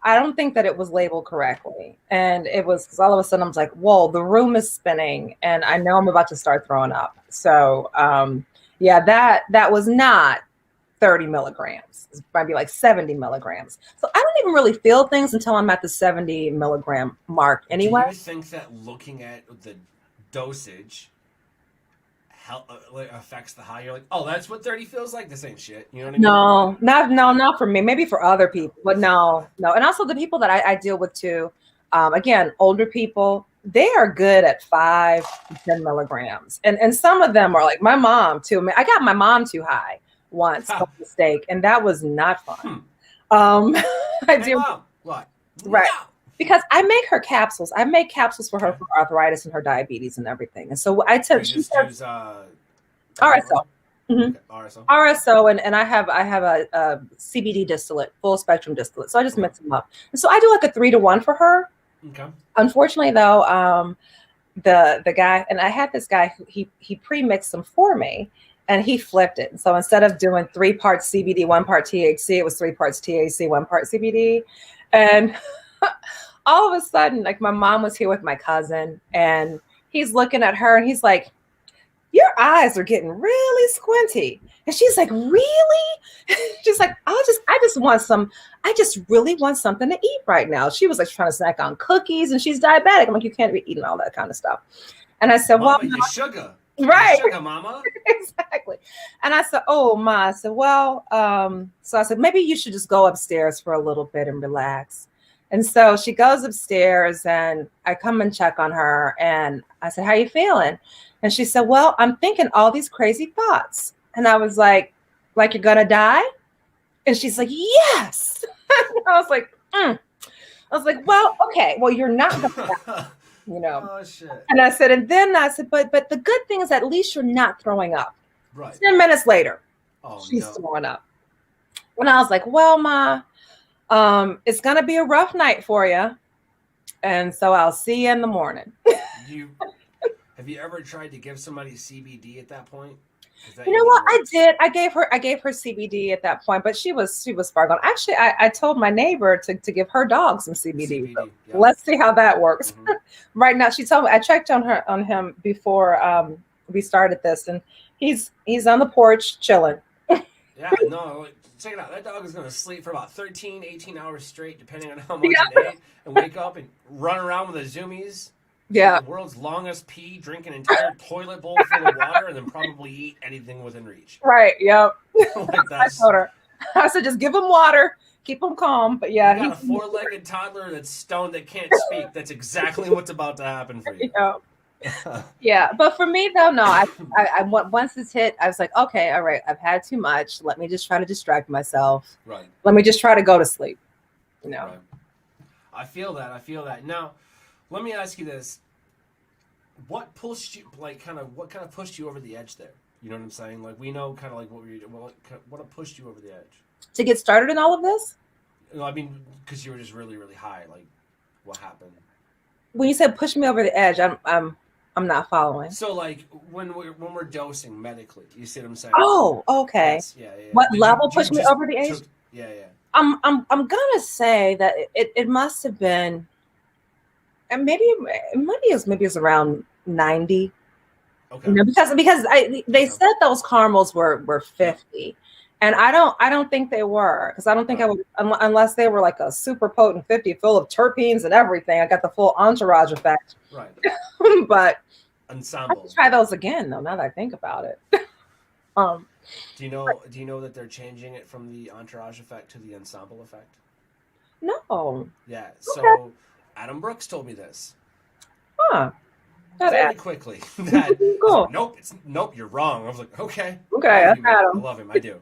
don't think that it was labeled correctly, and it was, because all of a sudden I was like, whoa, the room is spinning, and I know I'm about to start throwing up. So yeah, that was not 30 milligrams. It might be like 70 milligrams. So I don't even really feel things until I'm at the 70 milligram mark anyway. Do you think that looking at the dosage affects the high? You're like, oh, that's what 30 feels like? This ain't shit. You know what I mean? Not for me. Maybe for other people, but no. And also the people that I deal with too, again, older people, they are good at 5 to 10 milligrams. And some of them are like my mom too. I mean, I got my mom too high once by mistake, and that was not fun. Mom, what? Right. No. Because I make her capsules. I make capsules for her for arthritis and her diabetes and everything. And so I took RSO. RSO, and I have a CBD distillate, full spectrum distillate. So I just mix them up. And so I do like a 3-to-1 for her. Okay. Unfortunately, though, the guy, and I had this guy who he pre-mixed them for me, and he flipped it. So instead of doing 3 parts CBD, 1 part THC, it was 3 parts THC, 1 part CBD. And all of a sudden, like, my mom was here with my cousin, and he's looking at her and he's like, your eyes are getting really squinty. And she's like, really? She's like, I just really want something to eat right now. She was like trying to snack on cookies, and she's diabetic. I'm like, you can't be eating all that kind of stuff. And I said, Mama, well, sugar. Right. Sugar, mama. Exactly. And I said, oh, Ma. I said, well, so I said, maybe you should just go upstairs for a little bit and relax. And so she goes upstairs, and I come and check on her, and I said, how you feeling? And she said, well, I'm thinking all these crazy thoughts. And I was like you're gonna die? And she's like, yes. I was like, well, okay, well, you're not gonna die. You know. Oh, shit. And I said, but the good thing is at least you're not throwing up. Right. 10 minutes later, she's no. throwing up. And I was like, well, Ma, it's gonna be a rough night for you. And so I'll see you in the morning. Have you ever tried to give somebody CBD at that point? You know what? I did. I gave her CBD at that point, but she was far gone. Actually, I told my neighbor to give her dog some CBD. So yeah. Let's see how that works. Right now, she told me, I checked on him before we started this, and He's on the porch chilling. Yeah, no, check it out. That dog is going to sleep for about 13, 18 hours straight, depending on how much Yeah. it ate, and wake up and run around with the zoomies. Yeah. The world's longest pee, drink an entire toilet bowl full of water, and then probably eat anything within reach. Right. Yep. Like that's. I told her. I said, just give him water, keep him calm. But yeah, You got a 4-legged toddler that's stoned that can't speak. That's exactly what's about to happen for you. Yeah. Yeah, but for me though, no. I once it's hit, I was like, okay, all right, I've had too much. Let me just try to distract myself. Right. Let me just try to go to sleep. You know. Right. I feel that. Now, let me ask you this: what pushed you, what kind of pushed you over the edge there? You know what I'm saying? Like we know kind of like what pushed you over the edge to get started in all of this. You know, I mean, because you were just really, really high. Like, what happened? When you said push me over the edge, I'm not following. So like when we're dosing medically, you see what I'm saying? Oh, okay. Yes, yeah. What level pushed me over the edge? Yeah. I'm gonna say that it must have been, and maybe it was around 90. Okay. You know, because they said those caramels were 50. And I don't think they were, because I don't think I would, unless they were like a super potent 50 full of terpenes and everything. I got the full entourage effect. Right. But ensemble. I should try those again though, now that I think about it. Do you know that they're changing it from the entourage effect to the ensemble effect? No. Yeah. So Adam Brooks told me this. Huh. Very quickly. That cool. Nope, you're wrong. I was like, okay. Okay, I love him. I do.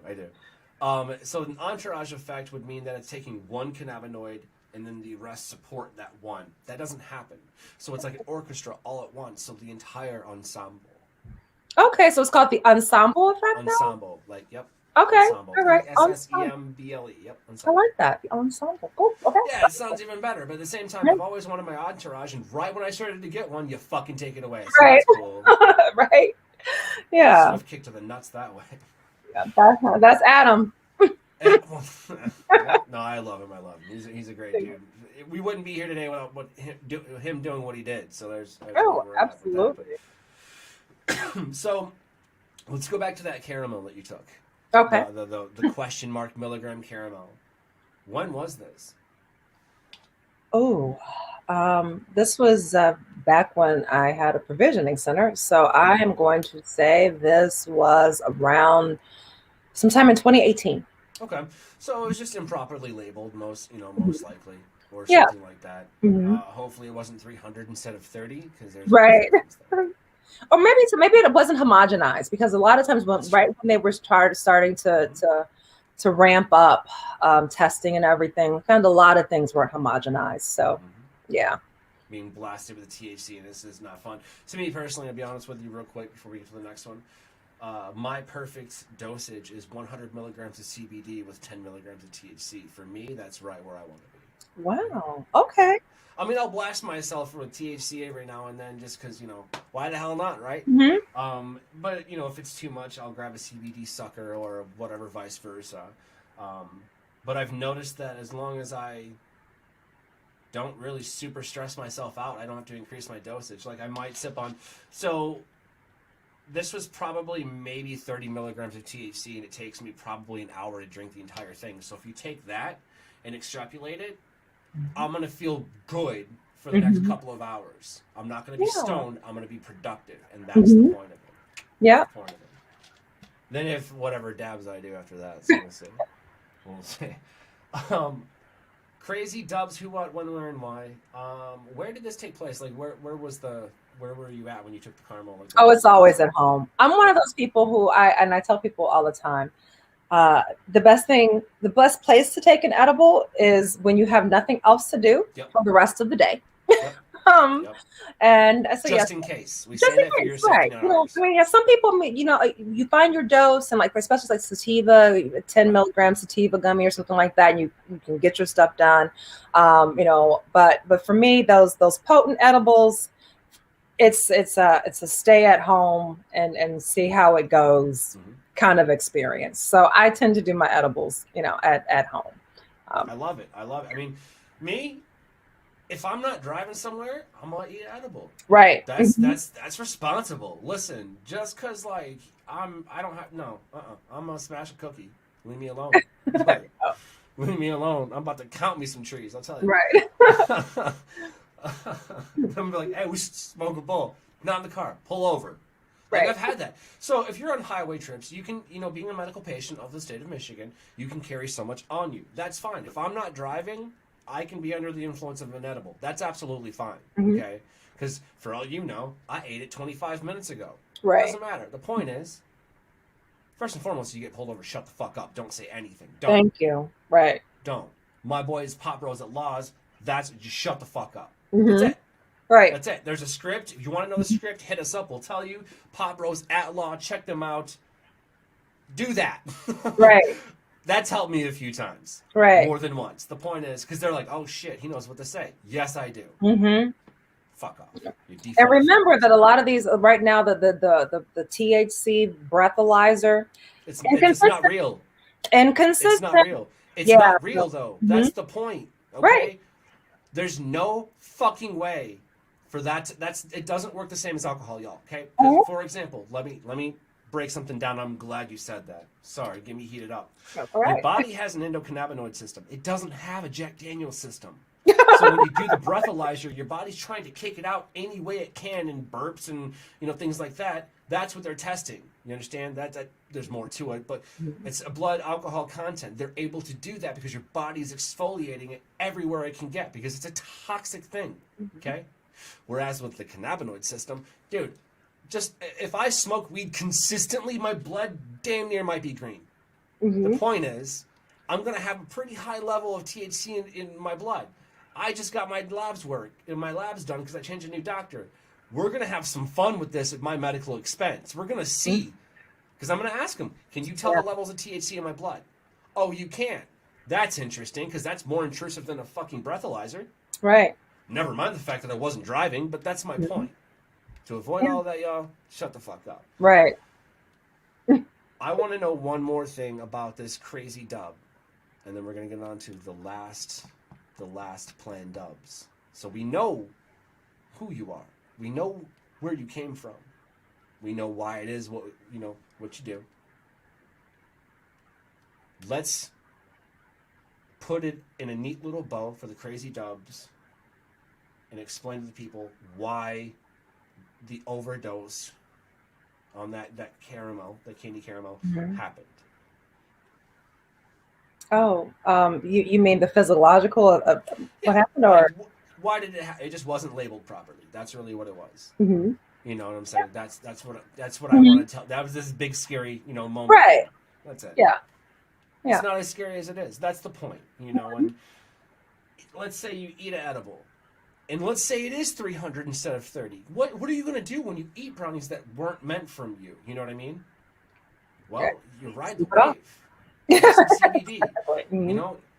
So an entourage effect would mean that it's taking one cannabinoid and then the rest support that one. That doesn't happen. So it's like an orchestra all at once. So the entire ensemble. Okay, so it's called the ensemble effect. Ensemble, now? Yep. Okay, ensemble. all right. SSEMBLE. Yep. Ensemble. I like that. The ensemble. Oh, okay. Yeah, it sounds even better. But at the same time, I've always wanted my entourage, and right when I started to get one, you fucking take it away. So right. That's cool. Right. Yeah. I've kicked to the nuts that way. Yeah, that's Adam. No, I love him. He's a great dude. We wouldn't be here today without him doing what he did. So there's absolutely. So let's go back to that caramel that you took. Okay. The question mark milligram caramel. When was this? Oh, this was back when I had a provisioning center. So I am going to say this was around sometime in 2018. Okay, so it was just improperly labeled, most likely, or something like that. Mm-hmm. Hopefully, it wasn't 300 instead of 30, because there's right. Or maybe it wasn't homogenized, because a lot of times when they were starting to ramp up testing and everything, we found a lot of things weren't homogenized. So, yeah. Being blasted with the THC, and this is not fun. To me personally, I'll be honest with you real quick before we get to the next one. My perfect dosage is 100 milligrams of CBD with 10 milligrams of THC. For me, that's right where I want to be. Wow. Okay. I mean, I'll blast myself with THC every now and then just because, why the hell not, right? Mm-hmm. But, if it's too much, I'll grab a CBD sucker or whatever, vice versa. But I've noticed that as long as I don't really super stress myself out, I don't have to increase my dosage. Like, I might sip on... So... This was probably maybe 30 milligrams of THC, and it takes me probably an hour to drink the entire thing. So if you take that and extrapolate it, I'm going to feel good for the next couple of hours. I'm not going to be stoned. I'm going to be productive, and that's the point of it. Yeah. Then if whatever dabs I do after that, so we'll see. Crazy Dubs, who, what, when, where, and why. Where did this take place? Like, where were you at when you took the caramel? Oh, it's always at home. I'm one of those people who I tell people all the time, the best place to take an edible is when you have nothing else to do for the rest of the day. Yep. And so just in case, we say that for your safety. Right. Some people, you find your dose, and like for especially like sativa, 10 milligrams sativa gummy or something like that, and you can get your stuff done. But for me, those potent edibles, it's a stay at home and see how it goes kind of experience. So I tend to do my edibles, at home. I love it. I mean, me, if I'm not driving somewhere, I'm gonna eat an edible. Right. That's responsible. Listen, just cause like I don't have no. I'm gonna smash a cookie. Leave me alone. Like, leave me alone. I'm about to count me some trees. I'll tell you. Right. I'm gonna be like, hey, we should smoke a bowl. Not in the car. Pull over. Like, Right. I've had that. So if you're on highway trips, you can, being a medical patient of the state of Michigan, you can carry so much on you. That's fine. If I'm not driving, I can be under the influence of an edible. That's absolutely fine. Mhm. Okay? Because for all you know, I ate it 25 minutes ago. Right. It doesn't matter. The point is, first and foremost, you get pulled over, shut the fuck up. Don't say anything. Don't. Thank you. Right. Don't. My boys, Pop Bros at Laws, that's just shut the fuck up. Mhm. That's it. Right. That's it. There's a script. If you want to know the script, hit us up. We'll tell you. Pop Bros at Law. Check them out. Do that. Right. That's helped me a few times. Right. More than once. The point is, because they're like, oh shit, he knows what to say. Yes, I do. Mm-hmm. Fuck off. And remember that a lot of these right now, the THC breathalyzer, it's not real. inconsistent. It's not real. It's not real though. Mm-hmm. That's the point. Okay? Right. There's no fucking way for that. It doesn't work the same as alcohol, y'all. Okay. Mm-hmm. For example, let me break something down. I'm glad you said that. Sorry, get me heated up. That's Your right. body has an endocannabinoid system. It doesn't have a Jack Daniels system. So when you do the breathalyzer, your body's trying to kick it out any way it can in burps and things like that. That's what they're testing. You understand that there's more to it, but it's a blood alcohol content. They're able to do that because your body's exfoliating it everywhere it can get because it's a toxic thing. Okay? Whereas with the cannabinoid system, dude, just if I smoke weed consistently, my blood damn near might be green. Mm-hmm. The point is, I'm going to have a pretty high level of THC in my blood. I just got my labs done because I changed a new doctor. We're going to have some fun with this at my medical expense. We're going to see. Because I'm going to ask him, can you tell the levels of THC in my blood? Oh, you can't. That's interesting because that's more intrusive than a fucking breathalyzer. Right. Never mind the fact that I wasn't driving, but that's my point. To avoid all that, y'all, shut the fuck up. Right. I want to know one more thing about this crazy dub. And then we're going to get on to the last planned dubs. So we know who you are. We know where you came from. We know why it is what you do. Let's put it in a neat little bow for the crazy dubs and explain to the people why the overdose on that candy caramel happened. Oh, you mean the physiological of what happened, or why did it? It just wasn't labeled properly. That's really what it was. Mm-hmm. You know what I'm saying? That's what I want to tell. That was this big scary moment. Right? That's it. Yeah. It's not as scary as it is. That's the point. And let's say you eat an edible, and let's say it is 300 instead of 30. What are you going to do when you eat brownies that weren't meant from you? You know what I mean? Well, you ride the wave. Get some CBD.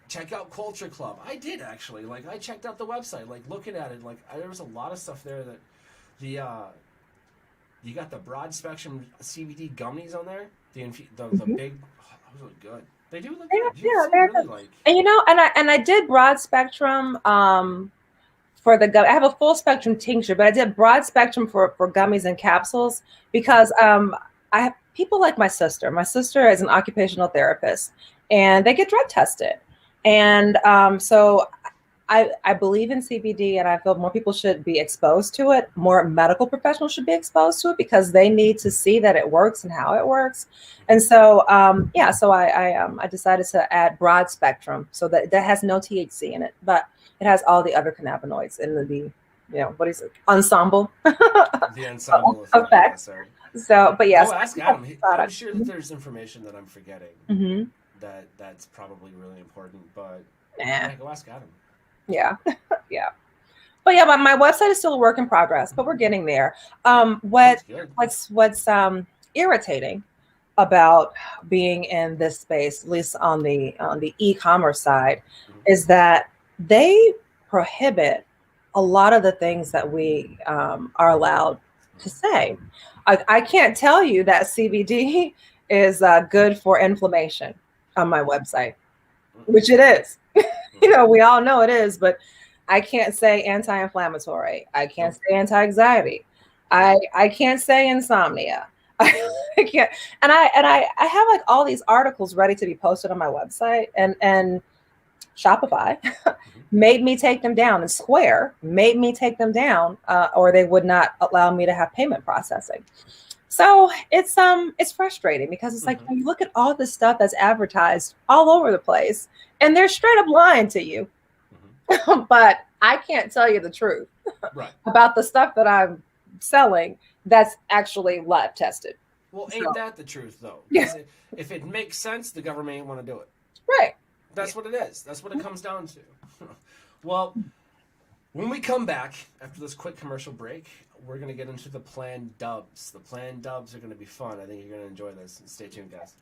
Check out Qulture Club. I did actually. I checked out the website. Looking at it, there was a lot of stuff there that you got the broad spectrum CBD gummies on there. The big. Those look good. They do look good. They're good. And I did broad spectrum for the gum. I have a full spectrum tincture, but I did broad spectrum for gummies and capsules because I have people like my sister. My sister is an occupational therapist, and they get drug tested. And so I believe in CBD, and I feel more people should be exposed to it. More medical professionals should be exposed to it because they need to see that it works and how it works. And so, so I decided to add broad spectrum so that has no THC in it, but it has all the other cannabinoids in the what is it? Ensemble. The ensemble effect. So, but yes. Ask Adam. I'm sure that there's information that I'm forgetting. Mm-hmm. That's probably really important, but go ask Adam. Yeah. Yeah. But yeah, my website is still a work in progress, but we're getting there. What's irritating about being in this space, at least on the e-commerce side, is that they prohibit a lot of the things that we are allowed to say. I can't tell you that CBD is good for inflammation on my website, which it is. We all know it is, but I can't say anti-inflammatory. I can't say anti-anxiety. I can't say insomnia. I can't. And I have like all these articles ready to be posted on my website, and Shopify made me take them down, and Square made me take them down, or they would not allow me to have payment processing. So it's frustrating because it's like when you look at all this stuff that's advertised all over the place, and they're straight up lying to you. But I can't tell you the truth about the stuff that I'm selling that's actually lab tested. Well, ain't that the truth though? Yeah. If it makes sense, the government ain't want to do it. Right. That's what it is. That's what it comes down to. Well, when we come back after this quick commercial break, we're going to get into the planned dubs. The planned dubs are going to be fun. I think you're going to enjoy this. Stay tuned, guys.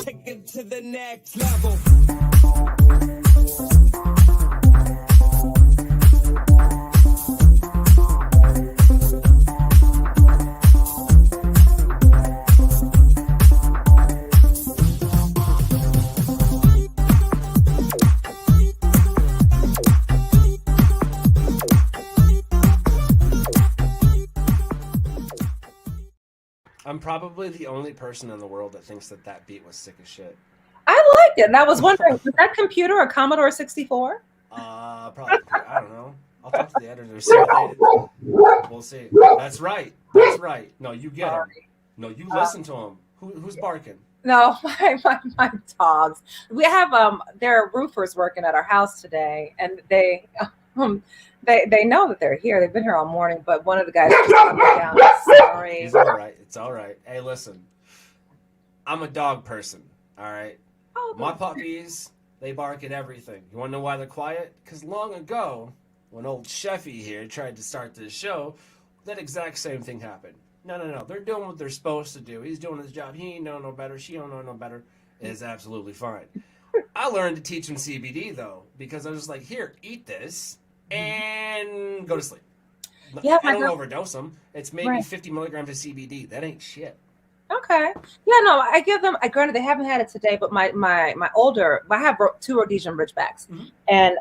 Take it to the next level. I'm probably the only person in the world that thinks that beat was sick as shit. I liked it, and I was wondering, was that computer a Commodore 64? Probably. I don't know. I'll talk to the editor. See what they do. We'll see. That's right. That's right. No, you get him. No, you listen to him. Who's barking? No, my dogs. We have there are roofers working at our house today, and they know that they're here. They've been here all morning, but one of the guys just coming down. Sorry. He's all right. It's all right. Hey, listen. I'm a dog person. All right. Oh, my puppies, they bark at everything. You want to know why they're quiet? Because long ago, when old Chefy here tried to start this show, that exact same thing happened. No. They're doing what they're supposed to do. He's doing his job. He ain't know no better. She don't know no better. It's absolutely fine. I learned to teach him CBD, though, because I was just like, here, eat this and go to sleep. Yeah, I don't overdose them. It's maybe 50 milligrams of CBD. That ain't shit. Okay. Yeah, no, I give them. Granted, they haven't had it today, but my older, I have 2 Rhodesian Ridgebacks, and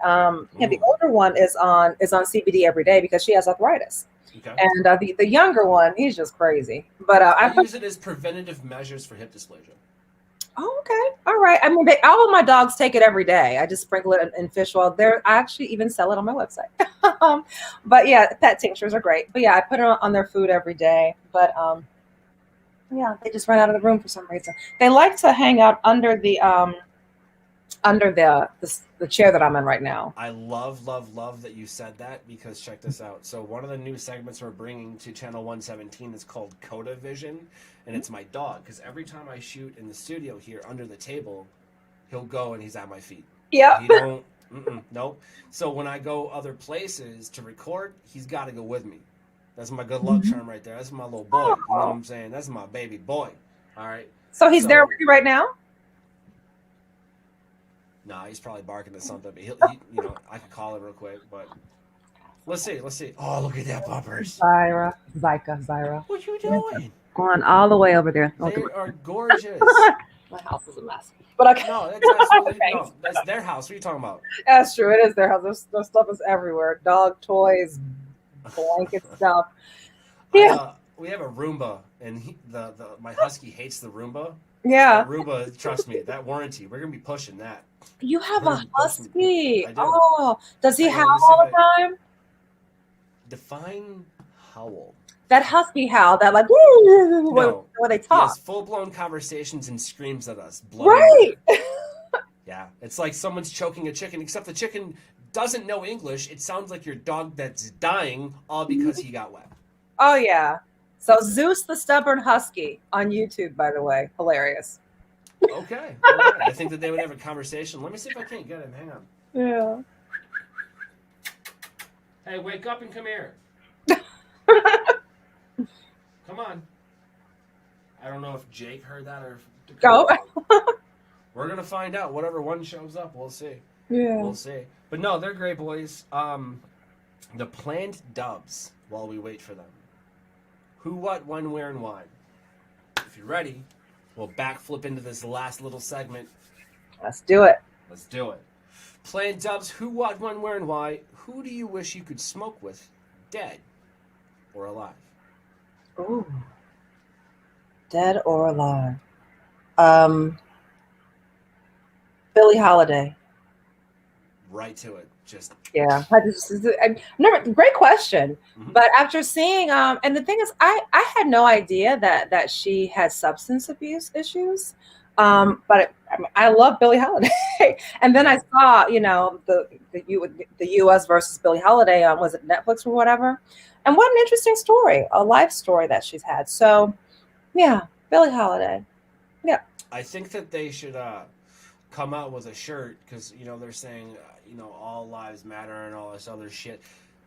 the older one is on CBD every day because she has arthritis. Okay. And the younger one, he's just crazy. But I use it as preventative measures for hip dysplasia. Oh, okay. All right. I mean, all of my dogs take it every day. I just sprinkle it in fish oil. I actually even sell it on my website. But yeah, pet tinctures are great. But yeah, I put it on their food every day. But yeah, they just ran out of the room for some reason. They like to hang out under the chair that I'm in right now. I love that you said that, because check this out. So one of the new segments we're bringing to channel 117 is called Coda Vision, and it's my dog, because every time I shoot in the studio here under the table, he'll go and he's at my feet. Yeah. He don't. Nope. So when I go other places to record, he's got to go with me. That's my good luck charm right there. That's my little boy. You know what I'm saying? That's my baby boy. All right. So he's there with you right now? Nah, he's probably barking at something. But he, I could call him real quick. But let's see. Oh, look at that bumpers. Zyra. What you doing? Going all the way over there. They are gorgeous. My house is a mess. But okay. No, that's absolutely no. That's their house. What are you talking about? That's true. It is their house. Their stuff is everywhere. Dog toys, blanket stuff. Yeah. We have a Roomba, and my husky hates the Roomba. Yeah. That Roomba, trust me, that warranty, we're gonna be pushing that. You have a husky. Oh, does he howl all the time? Define howl. That husky howl, that like where they talk. He has full-blown conversations and screams at us. Right. Yeah, it's like someone's choking a chicken, except the chicken doesn't know English. It sounds like your dog that's dying, all because he got wet. Oh yeah. So Zeus the Stubborn Husky on YouTube, by the way, hilarious. Okay. I think that they would have a conversation. Let me see if I can't get him. Hang on. Yeah. Hey, wake up and come here. Come on. I don't know if Jake heard that or if go. We're gonna find out. Whatever one shows up, we'll see. Yeah. We'll see. But no, they're great boys. The planned dubs while we wait for them. Who, what, when, where, and why. If you're ready, we'll backflip into this last little segment. Let's do it. Let's do it. Planned dubs. Who, what, when, where, and why. Who do you wish you could smoke with, dead or alive? Ooh. Dead or alive? Billie Holiday. Right to it. Just Yeah, great question. Mhm. But after seeing, and the thing is, I had no idea that she had substance abuse issues. I love Billie Holiday, and then I saw, the U.S. versus Billie Holiday on, was it Netflix or whatever? And what an interesting story, a life story that she's had. So, yeah, Billie Holiday. Yeah. I think that they should come out with a shirt because they're saying all lives matter and all this other shit.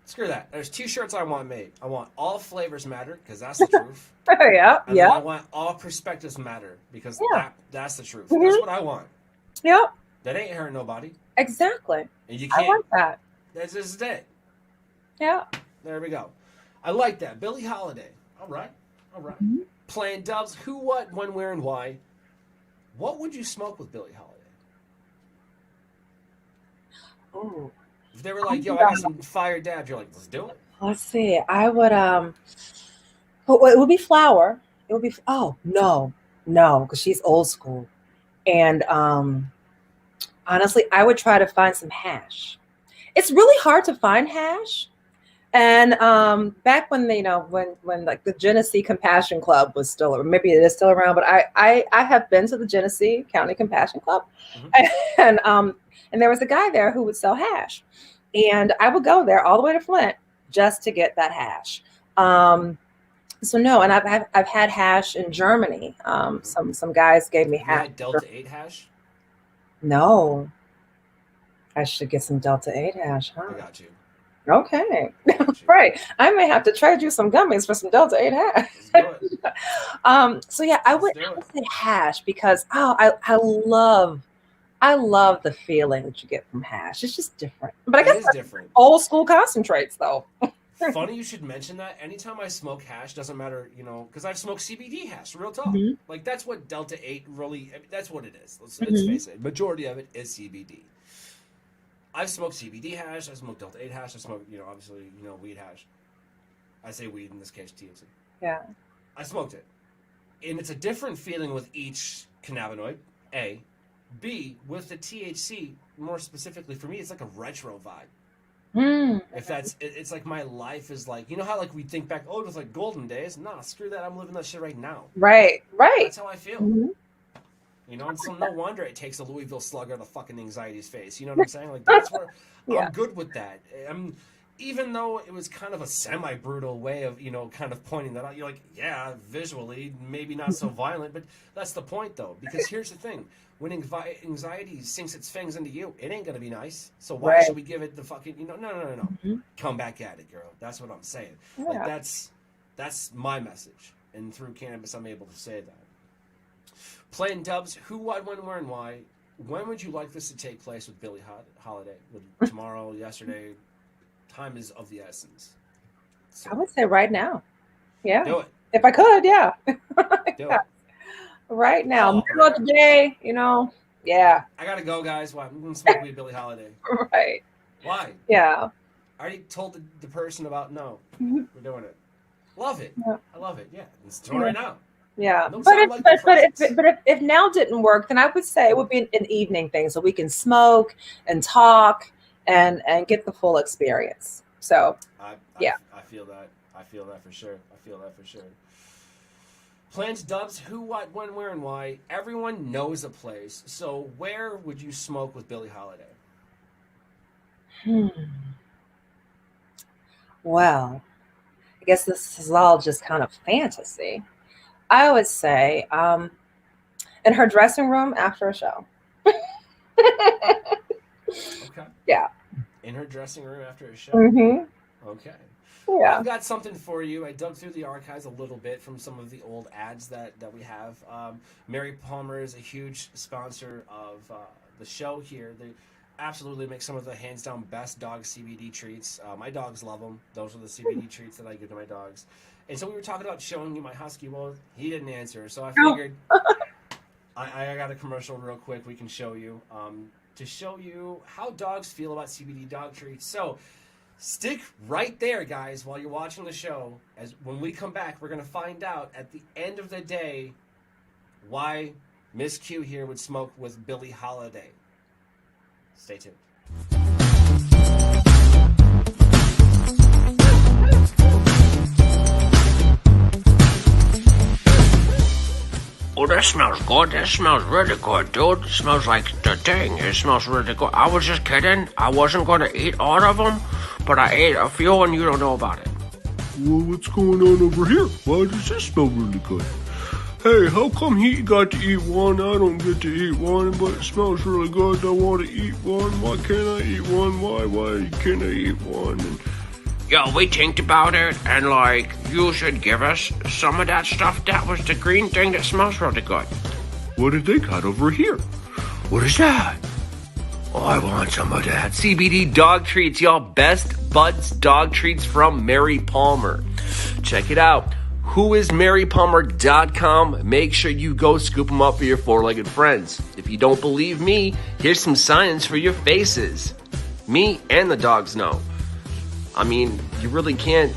Screw that. There's 2 shirts I want made. I want all flavors matter because that's the truth. Yeah. And then I want all perspectives matter because that's the truth. Mhm. That's what I want. Yep. That ain't hurting nobody. Exactly. And you I can't. like that. That's just it. Yeah. There we go. I like that. Billie Holiday. All right. Mhm. Playing dubs. Who, what, when, where, and why. What would you smoke with Billie Holiday? Ooh. If they were like, yo, I got some fire dabs, you're like, let's do it. Let's see. I would it would be flour. It would be no, because she's old school. And honestly, I would try to find some hash. It's really hard to find hash. And back when when like the Genesee Compassion Club was still, or maybe it is still around, but I have been to the Genesee County Compassion Club, and there was a guy there who would sell hash, and I would go there all the way to Flint just to get that hash. So no, and I've had hash in Germany. Some guys gave me You hash. had Delta 8 hash? No, I should get some Delta 8 hash, huh? I got you. Okay. Got you. Right. I may have to trade you some gummies for some Delta 8 hash. Let's do it. So yeah, I would say hash because I love the feeling that you get from hash. It's just different. But I It guess is that's different. old school concentrates though. Funny you should mention that. Anytime I smoke hash, doesn't matter, because I've smoked CBD hash, real talk. Mhm. Like, that's what Delta 8 really, that's what it is. Let's Mhm. face it. Majority of it is CBD. I've smoked CBD hash, I've smoked Delta 8 hash, I've smoked, obviously, weed hash. I say weed in this case, THC. Yeah. I smoked it. And it's a different feeling with each cannabinoid, A. B, with the THC, more specifically for me, it's like a retro vibe. If it's like my life is like, how like we think back, it was like golden days. Nah, screw that. I'm living that shit right now. Right. That's how I feel. Mhm. And so no wonder it takes a Louisville Slugger the fucking anxiety's face. You know what I'm saying? Like, that's where Yeah. I'm good with that. Even though it was kind of a semi-brutal way of, kind of pointing that out. You're like, yeah, visually, maybe not so violent, but that's the point, though. Because here's the thing. When anxiety sinks its fangs into you, it ain't going to be nice. So why should we give it the fucking, no. Mhm. Come back at it, girl. That's what I'm saying. Yeah. Like, that's my message. And through cannabis, I'm able to say that. Playing dubs, who, what, when, where, and why. When would you like this to take place with Billie Holiday? Would tomorrow, yesterday? Time is of the essence. So, I would say right now. Yeah. do it. If I could, yeah. Do it. Right now. Oh, Middle of the day, yeah. I gotta go, guys. Why? I'm gonna smoke weed, Billie Holiday. Right. Why? Yeah. I already told the person about no. Mhm. We're doing it. Love it. Yeah. I love it. Yeah. Let's do it right now. Yeah, Don't but sound like the presents. if now didn't work, then I would say it would be an evening thing, so we can smoke and talk and get the full experience. So yeah. I feel that. I feel that for sure. Planned dubs, who, what, when, where, and why. Everyone knows a place. So where would you smoke with Billie Holiday? Well, I guess this is all just kind of fantasy. I would say in her dressing room after a show. Okay. Yeah. In her dressing room after a show. Mm-hmm. Okay. Yeah. I've got something for you. I dug through the archives a little bit from some of the old ads that we have. Mary Palmer is a huge sponsor of the show here. absolutely make some of the hands down best dog CBD treats. My dogs love them. Those are the CBD treats that I give to my dogs. And so we were talking about showing you my husky. Well, he didn't answer, so I figured I got a commercial real quick. We can show you to show you how dogs feel about CBD dog treats. So stick right there, guys, while you're watching the show. As when we come back, we're going to find out at the end of the day why Miss Q here would smoke with Billie Holiday. Stay tuned. Oh, that smells good. That smells really good, dude. It smells like the thing. It smells really good. I was just kidding. I wasn't going to eat all of them, but I ate a few and you don't know about it. Well, what's going on over here? Why does this smell really good? Hey, how come he got to eat one? I don't get to eat one, but it smells really good. I want to eat one. Why can't I eat one? Why can't I eat one? And Yo, we think about it, and you should give us some of that stuff. That was the green thing that smells really good. what did they got over here? What is that? Oh, I want some of that. CBD dog treats, y'all. Best Buds dog treats from Mary Palmer. Check it out. Whoismarypalmer.com. Make sure you go scoop them up for your four-legged friends. If you don't believe me, here's some science for your faces. Me and the dogs know. I mean, you really can't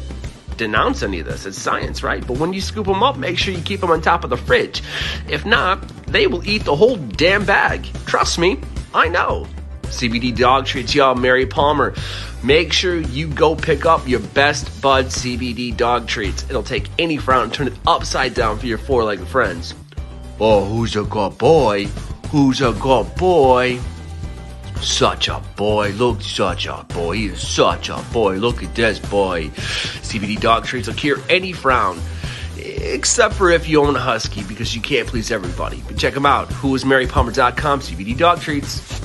denounce any of this. It's science, right? But when you scoop them up, make sure you keep them on top of the fridge. If not, they will eat the whole damn bag. Trust me, I know. CBD dog treats, y'all. Mary Palmer. Make sure you go pick up your Best Bud CBD dog treats. It'll take any frown and turn it upside down for your four-legged friends. Oh, who's a good boy? Who's a good boy? Such a boy. Look, such a boy. He is such a boy. Look at this boy. CBD dog treats will cure any frown. Except for if you own a husky, because you can't please everybody. But check them out. Whoismarypalmer.com. CBD dog treats.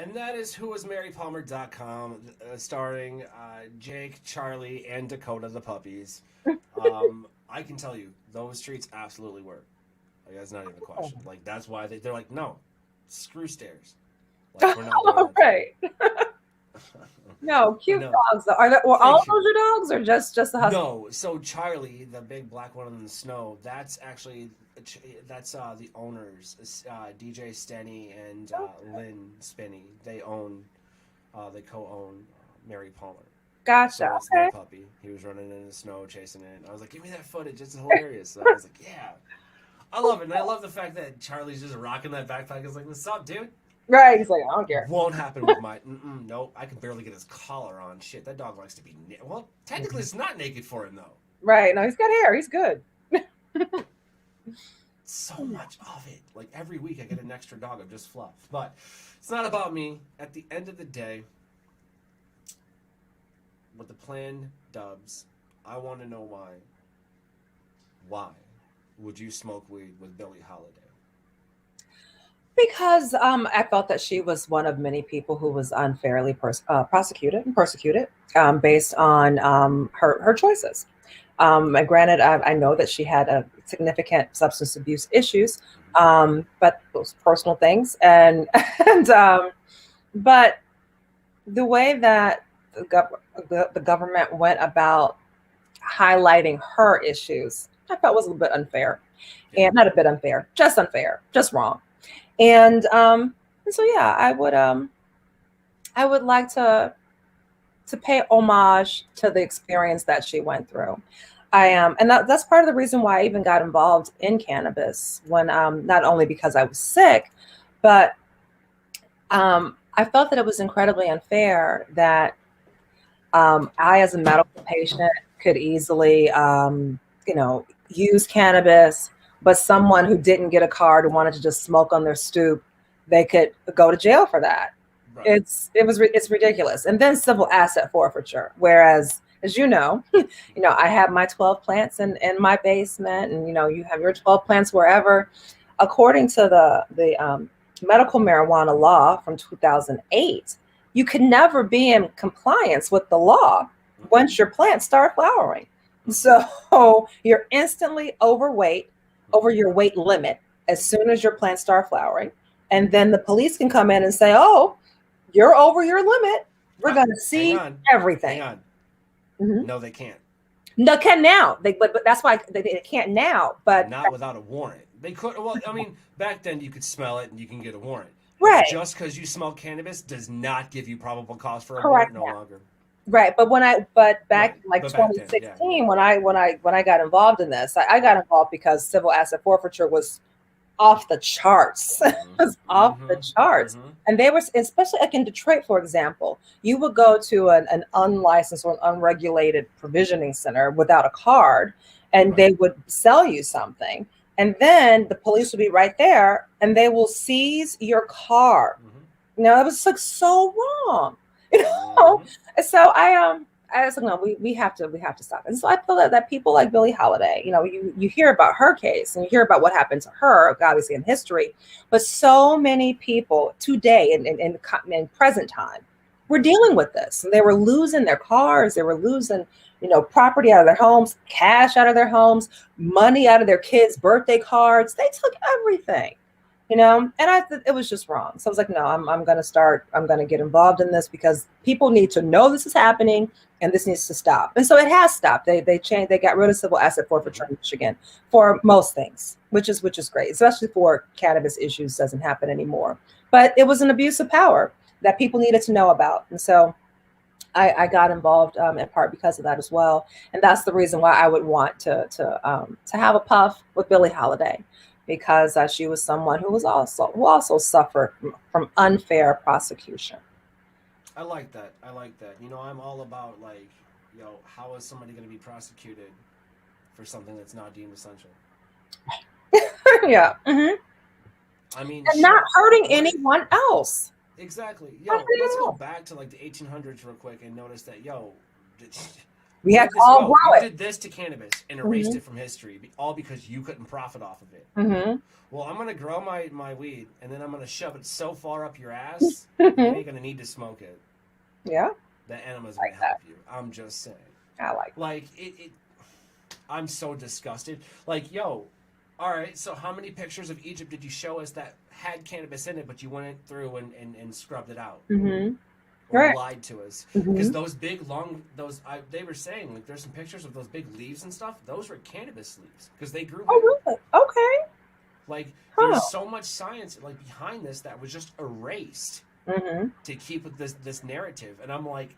And that is whoismarypalmer.com, starring Jake, Charlie, and Dakota the puppies. I can tell you, those treats absolutely work. Like, that's not even a question. Like, that's why they're like, no, screw stairs. Like, we're not doing All right. No, cute dogs. Are that all of those your dogs, or just the husky? No, so Charlie, the big black one in the snow, that's actually the owners, DJ Stenny and Lynn Spinney. They co-own Mary Palmer. Gotcha. So it's their puppy. He was running in the snow, chasing it. And I was like, give me that footage. It's hilarious. So I was like, yeah. I love it. And I love the fact that Charlie's just rocking that backpack. I was like, what's up, dude? Right. He's like, I don't care. Won't happen with my... nope. I can barely get his collar on. Shit, that dog likes to be... Well, technically it's not naked for him, though. Right. No, he's got hair. He's good. So much of it. Like, every week I get an extra dog of just fluff. But it's not about me. At the end of the day, with the planned dubs, I want to know why. Why would you smoke weed with Billie Holiday? Because I felt that she was one of many people who was unfairly prosecuted and persecuted based on her choices. And granted, I know that she had a significant substance abuse issues, but those personal things. But the way that the government went about highlighting her issues, I felt was a little bit unfair. And not a bit unfair, just wrong. And so yeah, I would like to pay homage to the experience that she went through. And that's part of the reason why I even got involved in cannabis, when not only because I was sick, but I felt that it was incredibly unfair that I, as a medical patient, could easily use cannabis, but someone who didn't get a card and wanted to just smoke on their stoop, they could go to jail for that. Right. It's ridiculous. And then civil asset forfeiture. Whereas, as you know, I have my 12 plants in my basement, and you have your 12 plants wherever. According to the medical marijuana law from 2008, you can never be in compliance with the law once your plants start flowering. So you're instantly overweight, over your weight limit as soon as your plants start flowering. And then the police can come in and say, oh, you're over your limit. We're going to see everything. Hang on. Mhm. No, they can't. No, can now. But that's why they can't now. But not without a warrant. They could. Well, I mean, back then you could smell it and you can get a warrant. Right. Just because you smell cannabis does not give you probable cause for a Correct. warrant no longer. Right, but back Right. like But back then, 2016, when I got involved in this, I got involved because civil asset forfeiture was off the charts. It was off the charts. Mhm. And they were, especially like in Detroit, for example, you would go to an unlicensed or an unregulated provisioning center without a card, and they would sell you something. And then the police would be right there and they will seize your car. Mhm. It was like so wrong. You know? And so I was like, no, we have to stop. And so I feel that people like Billie Holiday, you hear about her case and you hear about what happened to her, obviously in history, but so many people today in present time were dealing with this. And they were losing their cars, they were losing, property out of their homes, cash out of their homes, money out of their kids' birthday cards. They took everything. And I thought it was just wrong. So I was like, no, I'm going to get involved in this because people need to know this is happening and this needs to stop. And so it has stopped. They got rid of civil asset forfeiture in Michigan for most things, which is great, especially for cannabis issues doesn't happen anymore. But it was an abuse of power that people needed to know about. And so I got involved in part because of that as well. And that's the reason why I would want to have a puff with Billie Holiday. Because she was someone who also suffered from unfair prosecution. I like that. I'm all about how is somebody going to be prosecuted for something that's not deemed essential? Yeah. Mm-hmm. I mean, and not hurting anyone else. Exactly. Let's go back to like the 1800s real quick and notice that we had to all grow it. You did this to cannabis and erased it from history, all because you couldn't profit off of it. Mm-hmm. Well, I'm going to grow my weed, and then I'm going to shove it so far up your ass, you ain't going to need to smoke it. Yeah. The enemas will help you. I'm just saying. I like that. Like, I'm so disgusted. Like, all right, so how many pictures of Egypt did you show us that had cannabis in it, but you went through and scrubbed it out? Mm-hmm. Or lied to us, because those big they were saying like there's some pictures of those big leaves and stuff. Those were cannabis leaves because they grew. Oh, really? Okay. Like there's so much science like behind this that was just erased to keep with this narrative, and I'm like,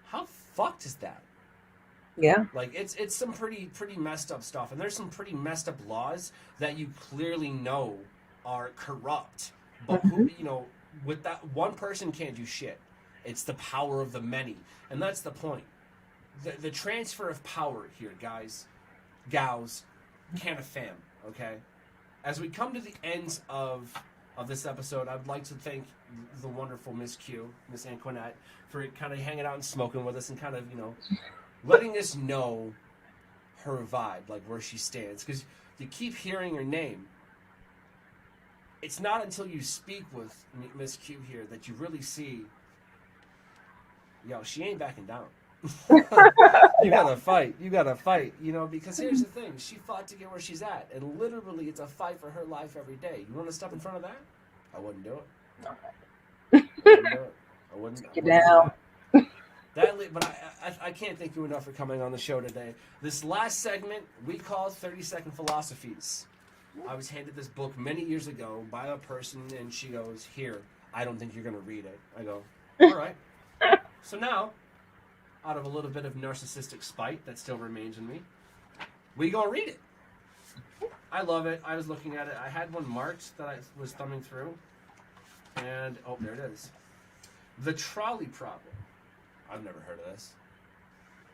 how fucked is that? Yeah. Like it's some pretty messed up stuff, and there's some pretty messed up laws that you clearly know are corrupt, but who with that one person can't do shit. It's the power of the many. And that's the point. The transfer of power here, guys, gals, Canna fam, okay? As we come to the ends of this episode, I'd like to thank the wonderful Miss Q, Miss Anqunette, for kind of hanging out and smoking with us and kind of, letting us know her vibe, like where she stands. Because you keep hearing her name. It's not until you speak with Miss Q here that you really see she ain't backing down. You gotta fight, because here's the thing. She fought to get where she's at, and literally it's a fight for her life every day. You want to step in front of that? I wouldn't do it. I wouldn't Get down. But I can't thank you enough for coming on the show today. This last segment we called 30-Second Philosophies. I was handed this book many years ago by a person, and she goes, here, I don't think you're going to read it. I go, all right. So now, out of a little bit of narcissistic spite that still remains in me, we go read it. I love it. I was looking at it. I had one marked that I was thumbing through. And, there it is. The Trolley Problem. I've never heard of this.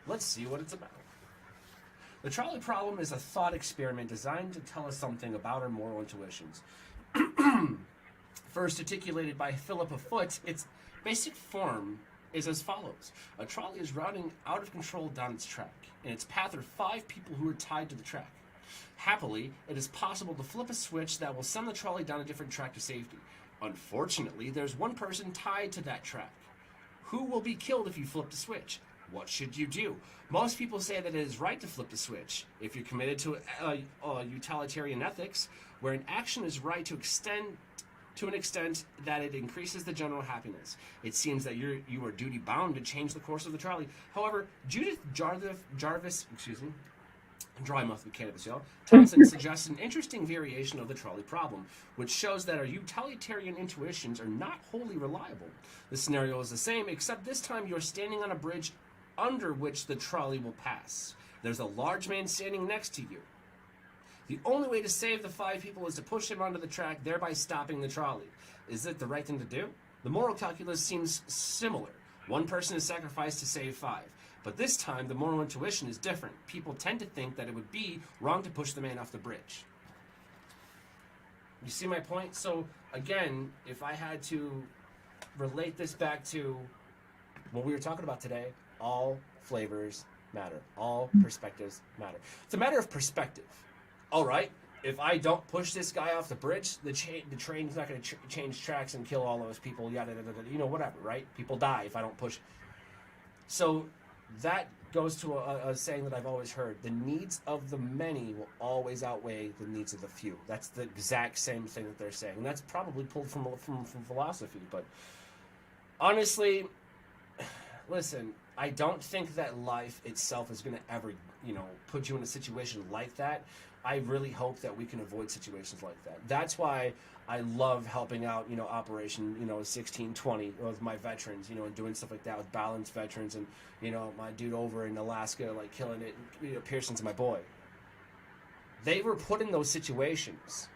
Let's see what it's about. The Trolley Problem is a thought experiment designed to tell us something about our moral intuitions. First articulated by Philippa Foot, its basic form is as follows. A trolley is running out of control down its track. In its path are 5 people who are tied to the track. Happily, it is possible to flip a switch that will send the trolley down a different track to safety. Unfortunately, there's one person tied to that track. Who will be killed if you flip the switch? What should you do? Most people say that it is right to flip the switch if you're committed to utilitarian ethics, where an action is right to an extent that it increases the general happiness. It seems that you are duty bound to change the course of the trolley. However, Judith Jarvis, dry mouth with cannabis, y'all. Townsend suggests an interesting variation of the trolley problem, which shows that our utilitarian intuitions are not wholly reliable. The scenario is the same, except this time you're standing on a bridge under which the trolley will pass. There's a large man standing next to you. The only way to save the 5 people is to push him onto the track, thereby stopping the trolley. Is it the right thing to do? The moral calculus seems similar. One person is sacrificed to save 5. But this time, the moral intuition is different. People tend to think that it would be wrong to push the man off the bridge. You see my point? So, again, if I had to relate this back to what we were talking about today, all flavors matter. All perspectives matter. It's a matter of perspective. All right, if I don't push this guy off the bridge, the train's not going to change tracks and kill all those people, yada, yada, yada, you know, whatever, right? People die if I don't push. So that goes to a saying that I've always heard. The needs of the many will always outweigh the needs of the few. That's the exact same thing that they're saying. And that's probably pulled from philosophy. But honestly, listen, I don't think that life itself is going to ever, put you in a situation like that. I really hope that we can avoid situations like that. That's why I love helping out, Operation, 1620 with my veterans, and doing stuff like that with balanced veterans and, my dude over in Alaska, like killing it. Pearson's my boy. They were put in those situations.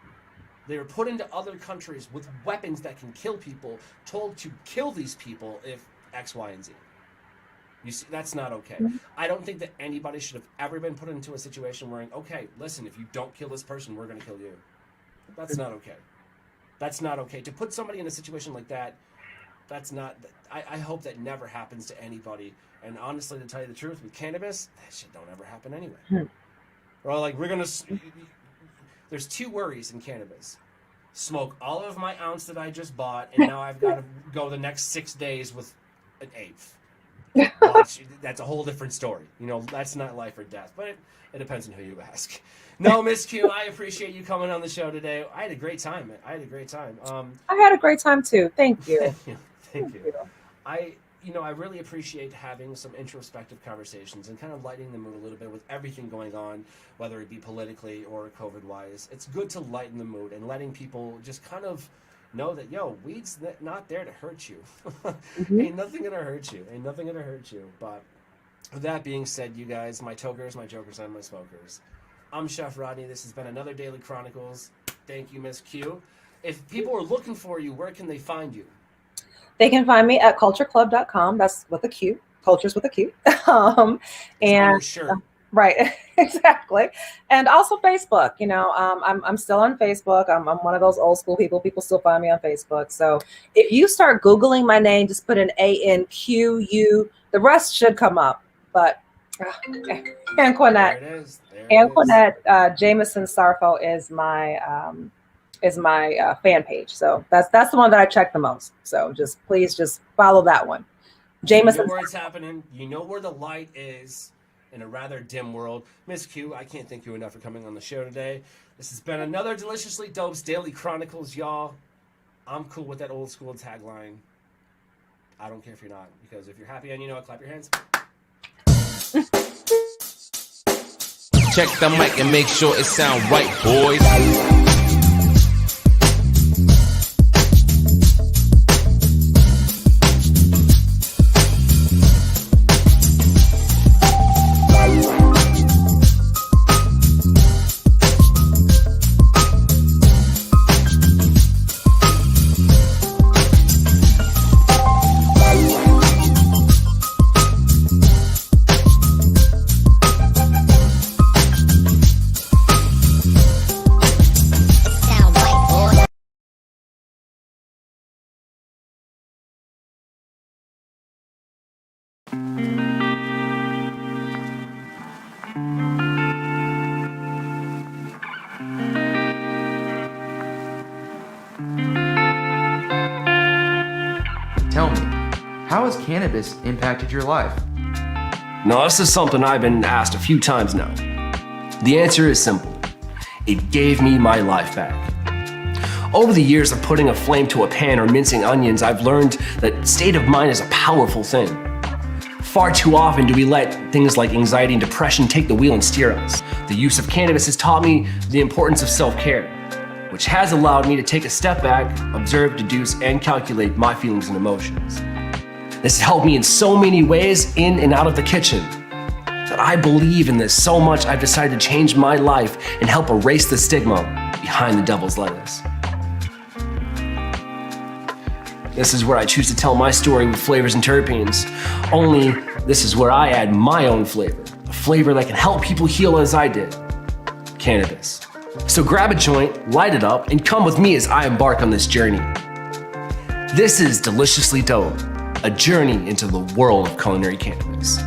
They were put into other countries with weapons that can kill people, told to kill these people if X, Y, and Z. You see, that's not okay. I don't think that anybody should have ever been put into a situation where, okay, listen, if you don't kill this person, we're going to kill you. That's not okay. That's not okay. To put somebody in a situation like that, that's not... I hope that never happens to anybody. And honestly, to tell you the truth, with cannabis, that shit don't ever happen anyway. Or like, we're going to... There's 2 worries in cannabis. Smoke all of my ounce that I just bought, and now I've got to go the next 6 days with an 1/8. That's a whole different story. That's not life or death, but it depends on who you ask. No, Miss Q, I appreciate you coming on the show today. I had a great time. I had a great time too. Thank you. Thank you. I really appreciate having some introspective conversations and kind of lightening the mood a little bit with everything going on, whether it be politically or COVID-wise. It's good to lighten the mood and letting people just kind of know that, weed's not there to hurt you. Ain't nothing gonna hurt you. But with that being said, you guys, my tokers, my jokers, and my smokers, I'm Chef Rodney. This has been another Daily Chronicles. Thank you, Miss Q. If people are looking for you, where can they find you? They can find me at QultureClub.com. That's with a Q. Culture's with a Q. And shirt. Right, exactly. And also Facebook, I'm still on Facebook. I'm one of those old school people. People still find me on Facebook. So if you start Googling my name, just put an ANQU, the rest should come up. But Anqunette Jameson Sarfoh is my fan page. So that's the one that I check the most. So please follow that one. Jameson. You know where it's happening. You know where the light is. In a rather dim world. Miss Q, I can't thank you enough for coming on the show today. This has been another Deliciously Dope's Daily Chronicles, y'all. I'm cool with that old school tagline. I don't care if you're not, because if you're happy and clap your hands. Check the mic and make sure it sound right, boys. How has cannabis impacted your life? Now, this is something I've been asked a few times now. The answer is simple. It gave me my life back. Over the years of putting a flame to a pan or mincing onions, I've learned that state of mind is a powerful thing. Far too often do we let things like anxiety and depression take the wheel and steer us. The use of cannabis has taught me the importance of self-care, which has allowed me to take a step back, observe, deduce, and calculate my feelings and emotions. This has helped me in so many ways in and out of the kitchen. That I believe in this so much, I've decided to change my life and help erase the stigma behind the devil's lettuce. This is where I choose to tell my story with flavors and terpenes. Only this is where I add my own flavor, a flavor that can help people heal as I did, cannabis. So grab a joint, light it up, and come with me as I embark on this journey. This is Deliciously Dope, a journey into the world of culinary cannabis.